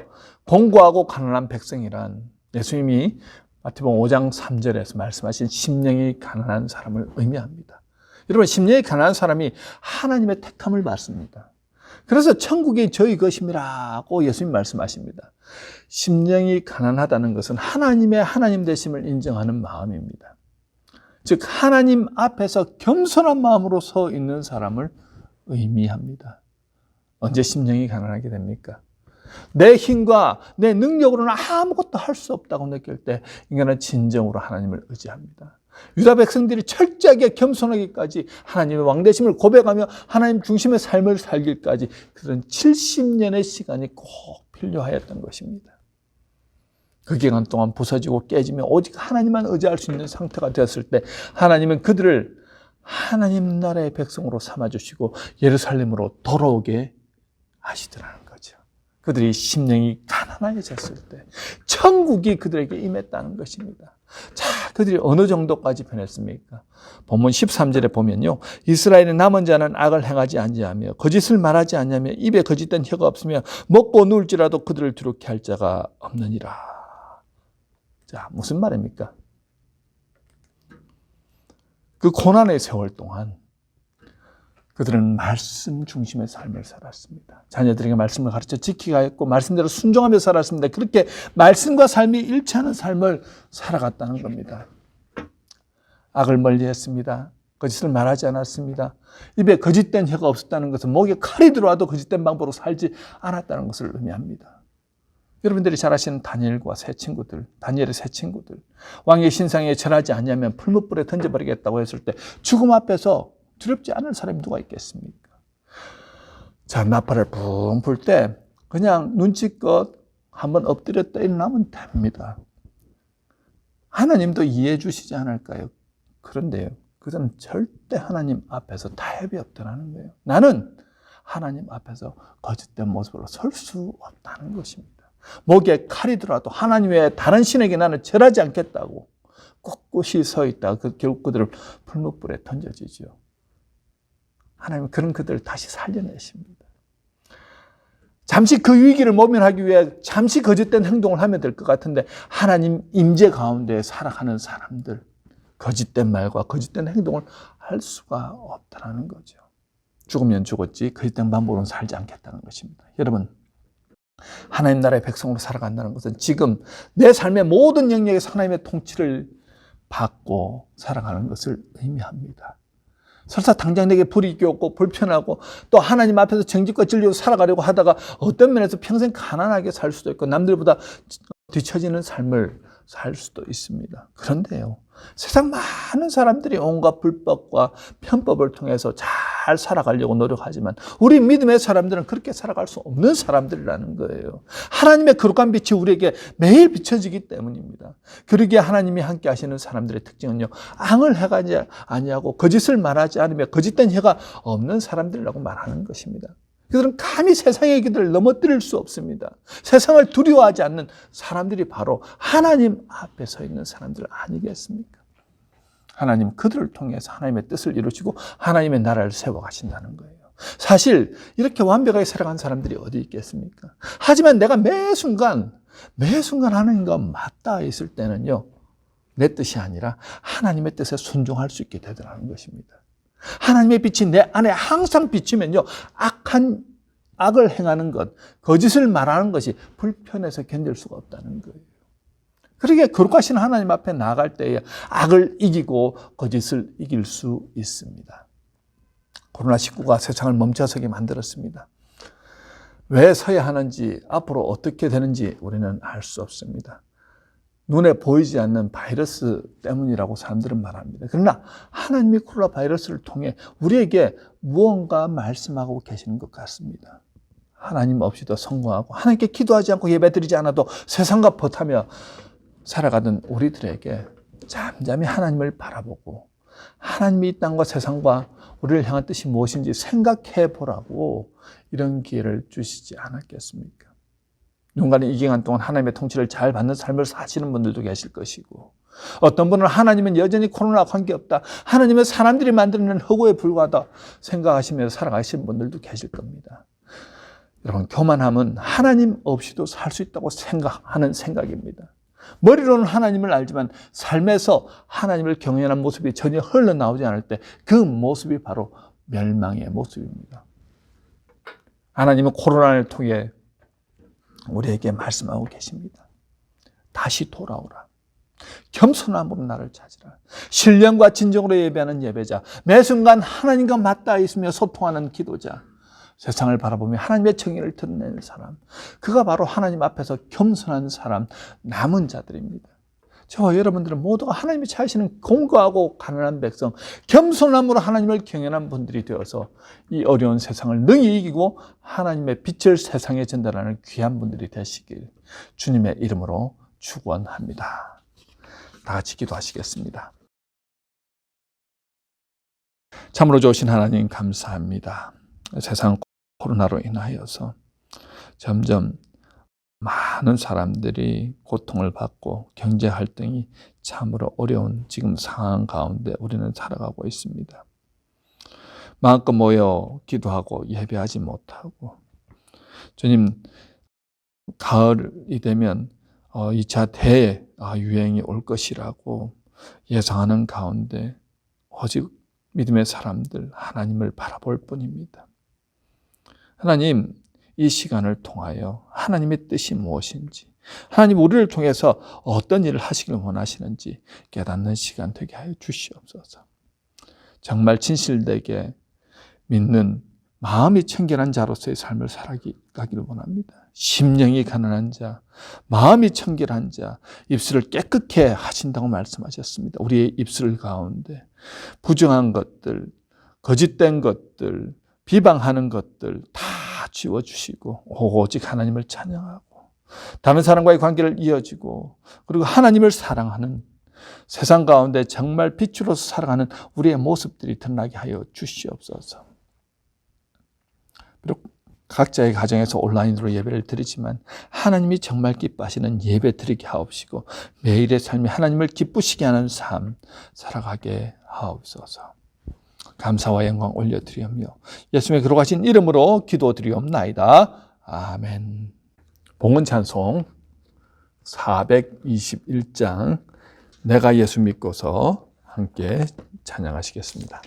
공고하고 가난한 백성이란 예수님이 마태복음 5장 3절에서 말씀하신 심령이 가난한 사람을 의미합니다. 여러분, 심령이 가난한 사람이 하나님의 택함을 받습니다. 그래서 천국이 저희 것임이라고 예수님 말씀하십니다. 심령이 가난하다는 것은 하나님의 하나님 되심을 인정하는 마음입니다. 즉 하나님 앞에서 겸손한 마음으로 서 있는 사람을 의미합니다. 언제 심령이 가난하게 됩니까? 내 힘과 내 능력으로는 아무것도 할 수 없다고 느낄 때 인간은 진정으로 하나님을 의지합니다. 유다 백성들이 철저하게 겸손하기까지 하나님의 왕되심을 고백하며 하나님 중심의 삶을 살기까지 그들은 70년의 시간이 꼭 필요하였던 것입니다. 그 기간 동안 부서지고 깨지며 오직 하나님만 의지할 수 있는 상태가 되었을 때 하나님은 그들을 하나님 나라의 백성으로 삼아주시고 예루살렘으로 돌아오게 하시더라는 거죠. 그들이 심령이 가난해졌을 때 천국이 그들에게 임했다는 것입니다. 자, 그들이 어느 정도까지 변했습니까? 본문 13절에 보면요. 이스라엘의 남은 자는 악을 행하지 아니하며 거짓을 말하지 아니하며 입에 거짓된 혀가 없으며 먹고 누울지라도 그들을 두렵게 할 자가 없느니라. 자, 무슨 말입니까? 그 고난의 세월 동안 그들은 말씀 중심의 삶을 살았습니다. 자녀들에게 말씀을 가르쳐 지키게 했고 말씀대로 순종하며 살았습니다. 그렇게 말씀과 삶이 일치하는 삶을 살아갔다는 겁니다. 악을 멀리했습니다. 거짓을 말하지 않았습니다. 입에 거짓된 혀가 없었다는 것은 목에 칼이 들어와도 거짓된 방법으로 살지 않았다는 것을 의미합니다. 여러분들이 잘 아시는 다니엘과 세 친구들, 다니엘의 세 친구들, 왕의 신상에 절하지 않으면 풀무불에 던져버리겠다고 했을 때 죽음 앞에서 두렵지 않을 사람이 누가 있겠습니까? 자, 나팔을 붕 불 때 그냥 눈치껏 한번 엎드렸다 일어나면 됩니다. 하나님도 이해해 주시지 않을까요? 그런데요, 그들은 절대 하나님 앞에서 타협이 없다는 거예요. 나는 하나님 앞에서 거짓된 모습으로 설 수 없다는 것입니다. 목에 칼이 들어와도 하나님 외에 다른 신에게 나는 절하지 않겠다고 꿋꿋이 서 있다가 결국 그들을 풀무불에 던져지죠. 하나님은 그런 그들을 다시 살려내십니다. 잠시 그 위기를 모면하기 위해 잠시 거짓된 행동을 하면 될 것 같은데 하나님 임재 가운데 살아가는 사람들, 거짓된 말과 거짓된 행동을 할 수가 없다는 거죠. 죽으면 죽었지 거짓된 방법으로는 살지 않겠다는 것입니다. 여러분, 하나님 나라의 백성으로 살아간다는 것은 지금 내 삶의 모든 영역에서 하나님의 통치를 받고 살아가는 것을 의미합니다. 설사 당장 내게 불이익이 없고 불편하고 또 하나님 앞에서 정직과 진리로 살아가려고 하다가 어떤 면에서 평생 가난하게 살 수도 있고 남들보다 뒤처지는 삶을 살 수도 있습니다. 그런데요, 세상 많은 사람들이 온갖 불법과 편법을 통해서 잘 살아가려고 노력하지만 우리 믿음의 사람들은 그렇게 살아갈 수 없는 사람들이라는 거예요. 하나님의 거룩한 빛이 우리에게 매일 비춰지기 때문입니다. 그러기에 하나님이 함께 하시는 사람들의 특징은요, 악을 행하지 아니하고 거짓을 말하지 않으며 거짓된 혀가 없는 사람들이라고 말하는 것입니다. 그들은 감히 세상의 길을 넘어뜨릴 수 없습니다. 세상을 두려워하지 않는 사람들이 바로 하나님 앞에 서 있는 사람들 아니겠습니까? 하나님 그들을 통해서 하나님의 뜻을 이루시고 하나님의 나라를 세워가신다는 거예요. 사실 이렇게 완벽하게 살아간 사람들이 어디 있겠습니까? 하지만 내가 매 순간 하나님과 맞닿아 있을 때는요, 내 뜻이 아니라 하나님의 뜻에 순종할 수 있게 되더라는 것입니다. 하나님의 빛이 내 안에 항상 비치면요, 악을 행하는 것, 거짓을 말하는 것이 불편해서 견딜 수가 없다는 거예요. 그러기에 거룩하신 하나님 앞에 나아갈 때에 악을 이기고 거짓을 이길 수 있습니다. 코로나19가 세상을 멈춰서게 만들었습니다. 왜 서야 하는지, 앞으로 어떻게 되는지 우리는 알 수 없습니다. 눈에 보이지 않는 바이러스 때문이라고 사람들은 말합니다. 그러나 하나님이 코로나 바이러스를 통해 우리에게 무언가 말씀하고 계시는 것 같습니다. 하나님 없이도 성공하고 하나님께 기도하지 않고 예배드리지 않아도 세상과 버타며 살아가던 우리들에게 잠잠히 하나님을 바라보고 하나님이 이 땅과 세상과 우리를 향한 뜻이 무엇인지 생각해 보라고 이런 기회를 주시지 않았겠습니까? 누군가는 이 기간 동안 하나님의 통치를 잘 받는 삶을 사시는 분들도 계실 것이고, 어떤 분은 하나님은 여전히 코로나와 관계없다, 하나님은 사람들이 만들어낸 허구에 불과하다 생각하시면서 살아가시는 분들도 계실 겁니다. 여러분, 교만함은 하나님 없이도 살 수 있다고 생각하는 생각입니다. 머리로는 하나님을 알지만 삶에서 하나님을 경외하는 모습이 전혀 흘러나오지 않을 때 그 모습이 바로 멸망의 모습입니다. 하나님은 코로나를 통해 우리에게 말씀하고 계십니다. 다시 돌아오라. 겸손함으로 나를 찾으라. 신령과 진정으로 예배하는 예배자, 매 순간 하나님과 맞닿아 있으며 소통하는 기도자, 세상을 바라보며 하나님의 정의를 드러내는 사람, 그가 바로 하나님 앞에서 겸손한 사람, 남은 자들입니다. 저와 여러분들은 모두가 하나님이 찾으시는 공고하고 가난한 백성, 겸손함으로 하나님을 경외하는 분들이 되어서 이 어려운 세상을 능히 이기고 하나님의 빛을 세상에 전달하는 귀한 분들이 되시길 주님의 이름으로 축원합니다. 다 같이 기도하시겠습니다. 참으로 좋으신 하나님 감사합니다. 세상 코로나로 인하여서 점점 많은 사람들이 고통을 받고 경제 활동이 참으로 어려운 지금 상황 가운데 우리는 살아가고 있습니다. 마음껏 모여 기도하고 예배하지 못하고, 주님, 가을이 되면 2차 대유행이 올 것이라고 예상하는 가운데 오직 믿음의 사람들 하나님을 바라볼 뿐입니다. 하나님, 이 시간을 통하여 하나님의 뜻이 무엇인지, 하나님 우리를 통해서 어떤 일을 하시길 원하시는지 깨닫는 시간 되게 하여 주시옵소서. 정말 진실되게 믿는 마음이 청결한 자로서의 삶을 살아가기를 원합니다. 심령이 가난한 자, 마음이 청결한 자, 입술을 깨끗게 하신다고 말씀하셨습니다. 우리의 입술 가운데 부정한 것들, 거짓된 것들, 비방하는 것들 다 지워주시고 오직 하나님을 찬양하고 다른 사람과의 관계를 이어지고, 그리고 하나님을 사랑하는 세상 가운데 정말 빛으로서 살아가는 우리의 모습들이 드러나게 하여 주시옵소서. 비록 각자의 가정에서 온라인으로 예배를 드리지만 하나님이 정말 기뻐하시는 예배 드리게 하옵시고, 매일의 삶이 하나님을 기쁘시게 하는 삶 살아가게 하옵소서. 감사와 영광 올려드리며 예수님의 거룩하신 이름으로 기도드리옵나이다. 아멘. 봉헌 찬송 421장 내가 예수 믿고서 함께 찬양하시겠습니다.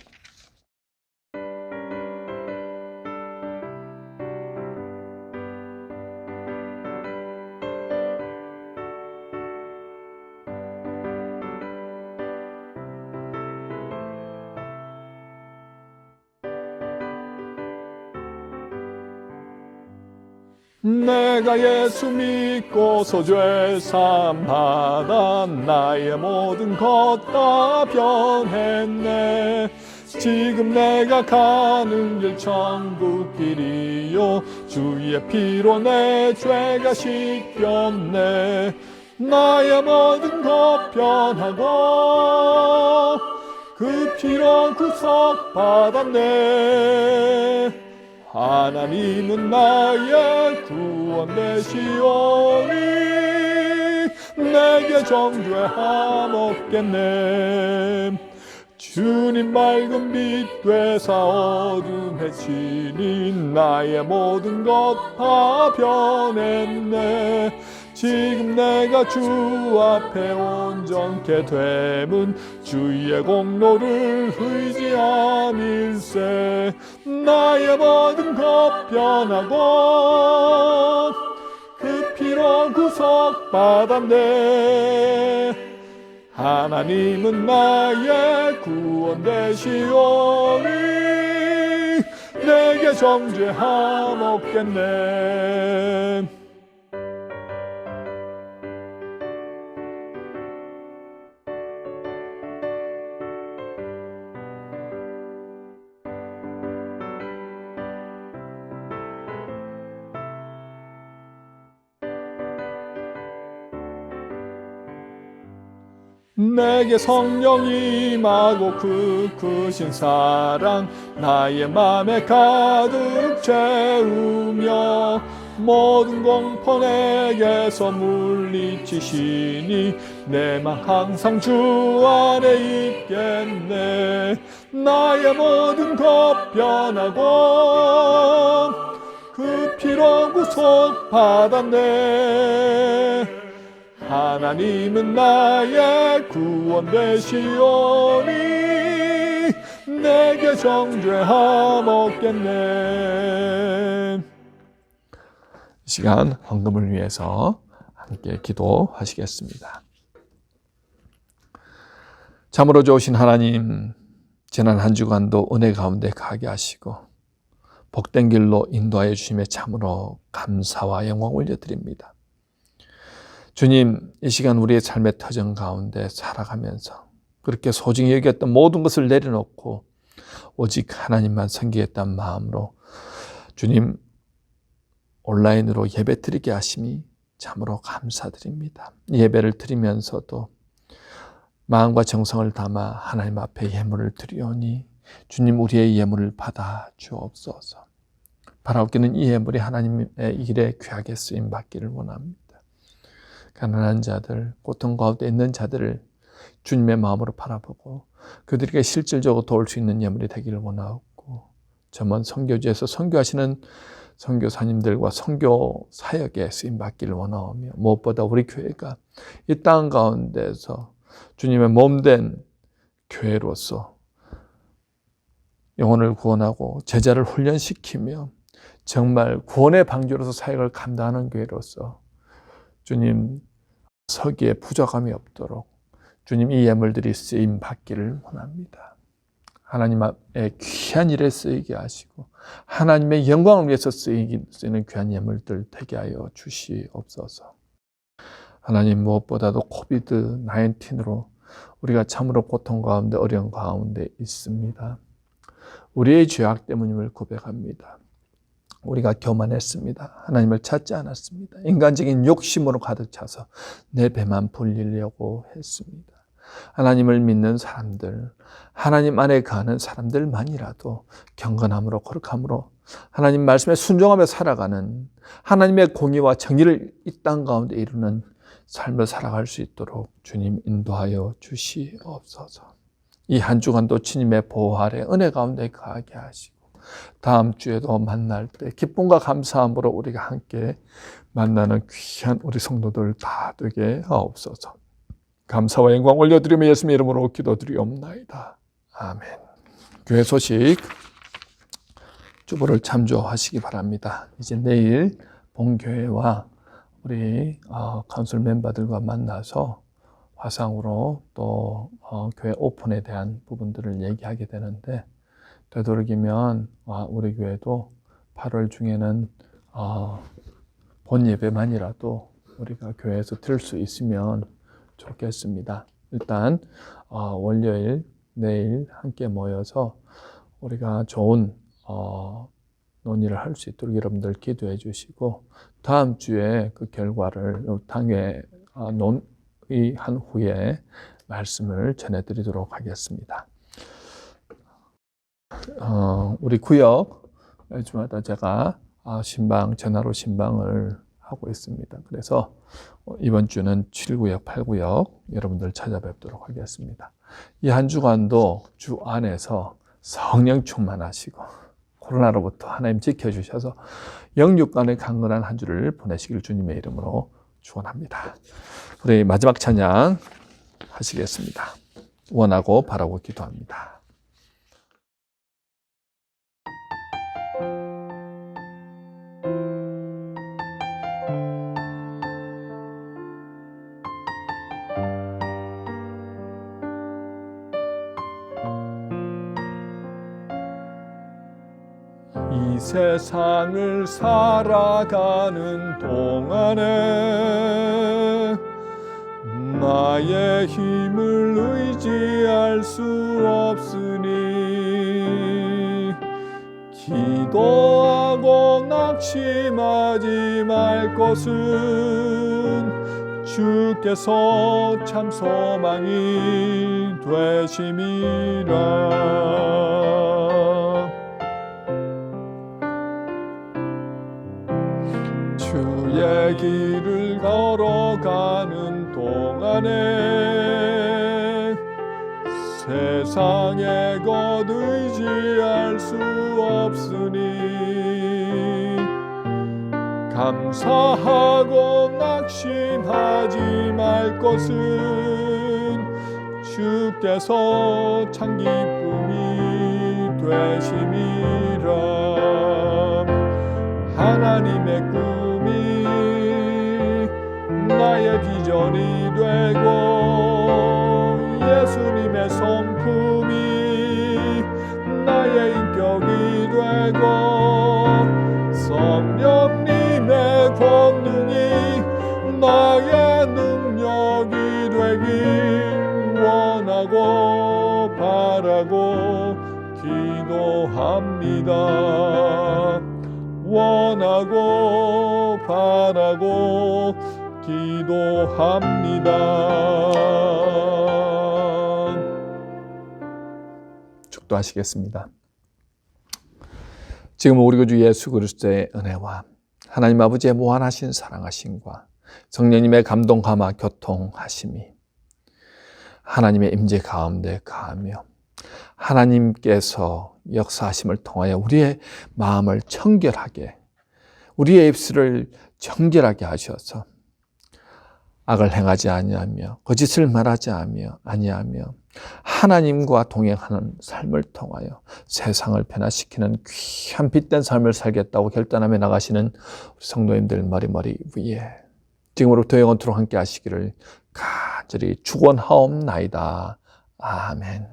내가 예수 믿고서 죄사함 받아 나의 모든 것 다 변했네. 지금 내가 가는 길 천국 길이요 주의 피로 내 죄가 씻겼네. 나의 모든 것 변하고 그 피로 구속 받았네. 하나님은 나의 구원 되시오니 내게 정죄함 없겠네. 주님 맑은 빛 되사 어둠에 지니 나의 모든 것 다 변했네. 지금 내가 주 앞에 온전케 됨은 주의 공로를 의지함일세. 나의 모든 것 변하고 그 피로 구속받았네. 하나님은 나의 구원 되시오니 내게 정죄함 없겠네. 내게 성령이 임하고 그 크신 사랑 나의 맘에 가득 채우며 모든 공포 내게서 물리치시니 내 맘 항상 주 안에 있겠네. 나의 모든 것 변하고 그 피로 구속 받았네. 하나님은 나의 구원 되시오니 내게 정죄함 없겠네. 이 시간 헌금을 위해서 함께 기도하시겠습니다. 참으로 좋으신 하나님, 지난 한 주간도 은혜 가운데 가게 하시고 복된 길로 인도하여 주심에 참으로 감사와 영광 올려드립니다. 주님, 이 시간 우리의 삶의 터전 가운데 살아가면서 그렇게 소중히 여겼던 모든 것을 내려놓고 오직 하나님만 섬기겠다는 마음으로 주님 온라인으로 예배 드리게 하심이 참으로 감사드립니다. 예배를 드리면서도 마음과 정성을 담아 하나님 앞에 예물을 드리오니 주님 우리의 예물을 받아 주옵소서. 하나님께는 이 예물이 하나님의 일에 귀하게 쓰임 받기를 원합니다. 가난한 자들, 고통 가운데 있는 자들을 주님의 마음으로 바라보고 그들에게 실질적으로 도울 수 있는 예물이 되기를 원하고, 전문 선교지에서 선교하시는 선교사님들과 선교 사역에 쓰임 받기를 원하며, 무엇보다 우리 교회가 이 땅 가운데서 주님의 몸된 교회로서 영혼을 구원하고 제자를 훈련시키며 정말 구원의 방주로서 사역을 감당하는 교회로서 주님 서기에 부족함이 없도록 주님 이 예물들이 쓰임 받기를 원합니다. 하나님 앞에 귀한 일에 쓰이게 하시고 하나님의 영광을 위해서 쓰이는 귀한 예물들 되게 하여 주시옵소서. 하나님, 무엇보다도 코비드-19으로 우리가 참으로 고통 가운데 어려운 가운데 있습니다. 우리의 죄악 때문임을 고백합니다. 우리가 교만했습니다. 하나님을 찾지 않았습니다. 인간적인 욕심으로 가득 차서 내 배만 불리려고 했습니다. 하나님을 믿는 사람들, 하나님 안에 거하는 사람들만이라도 경건함으로 거룩함으로 하나님 말씀에 순종하며 살아가는, 하나님의 공의와 정의를 이 땅 가운데 이루는 삶을 살아갈 수 있도록 주님 인도하여 주시옵소서. 이 한 주간도 주님의 보호 아래 은혜 가운데 거하게 하시고 다음 주에도 만날 때 기쁨과 감사함으로 우리가 함께 만나는 귀한 우리 성도들 다 되게 하옵소서. 감사와 영광 올려드리며 예수님의 이름으로 기도드리옵나이다. 아멘. 교회 소식 주보를 참조하시기 바랍니다. 이제 내일 본교회와 우리 카운슬 멤버들과 만나서 화상으로 또 교회 오픈에 대한 부분들을 얘기하게 되는데, 되도록이면 우리 교회도 8월 중에는 본 예배만이라도 우리가 교회에서 들을 수 있으면 좋겠습니다. 일단 월요일 내일 함께 모여서 우리가 좋은 논의를 할 수 있도록 여러분들 기도해 주시고, 다음 주에 그 결과를 당회 논의한 후에 말씀을 전해드리도록 하겠습니다. 우리 구역 주마다 제가 전화로 신방을 하고 있습니다. 그래서 이번 주는 7구역, 8구역 여러분들 찾아뵙도록 하겠습니다. 이 한 주간도 주 안에서 성령 충만하시고 코로나로부터 하나님 지켜주셔서 영육간의 강건한 한 주를 보내시길 주님의 이름으로 축원합니다. 우리 마지막 찬양 하시겠습니다. 원하고 바라고 기도합니다. 이 세상을 살아가는 동안에 나의 힘을 의지할 수 없으니 기도하고 낙심하지 말 것은 주께서 참 소망이 되심이라. 주의 길을 걸어가는 동안에 세상에 것 의지할 수 없으니 감사하고 낙심하지 말 것은 주께서 참 기쁨이 되심이라. 하나님의 꿈이 나의 비전이 되고 예수님의 성품이 나의 인격이 되고 성령님의 권능이 나의 능력이 되길 원하고 바라고 기도합니다. 원하고 바라고 기도합니다. 축도하시겠습니다. 지금 우리 구주 예수 그리스도의 은혜와 하나님 아버지의 무한하신 사랑하심과 성령님의 감동 감화 교통하심이 하나님의 임재 가운데 가하며 하나님께서 역사하심을 통하여 우리의 마음을 청결하게, 우리의 입술을 정결하게 하셔서 악을 행하지 아니하며 거짓을 말하지 아니하며 하나님과 동행하는 삶을 통하여 세상을 변화시키는 귀한 빛된 삶을 살겠다고 결단하며 나가시는 우리 성도님들 머리 위에 지금으로부터 영원토록 함께 하시기를 간절히 축원하옵나이다. 아멘.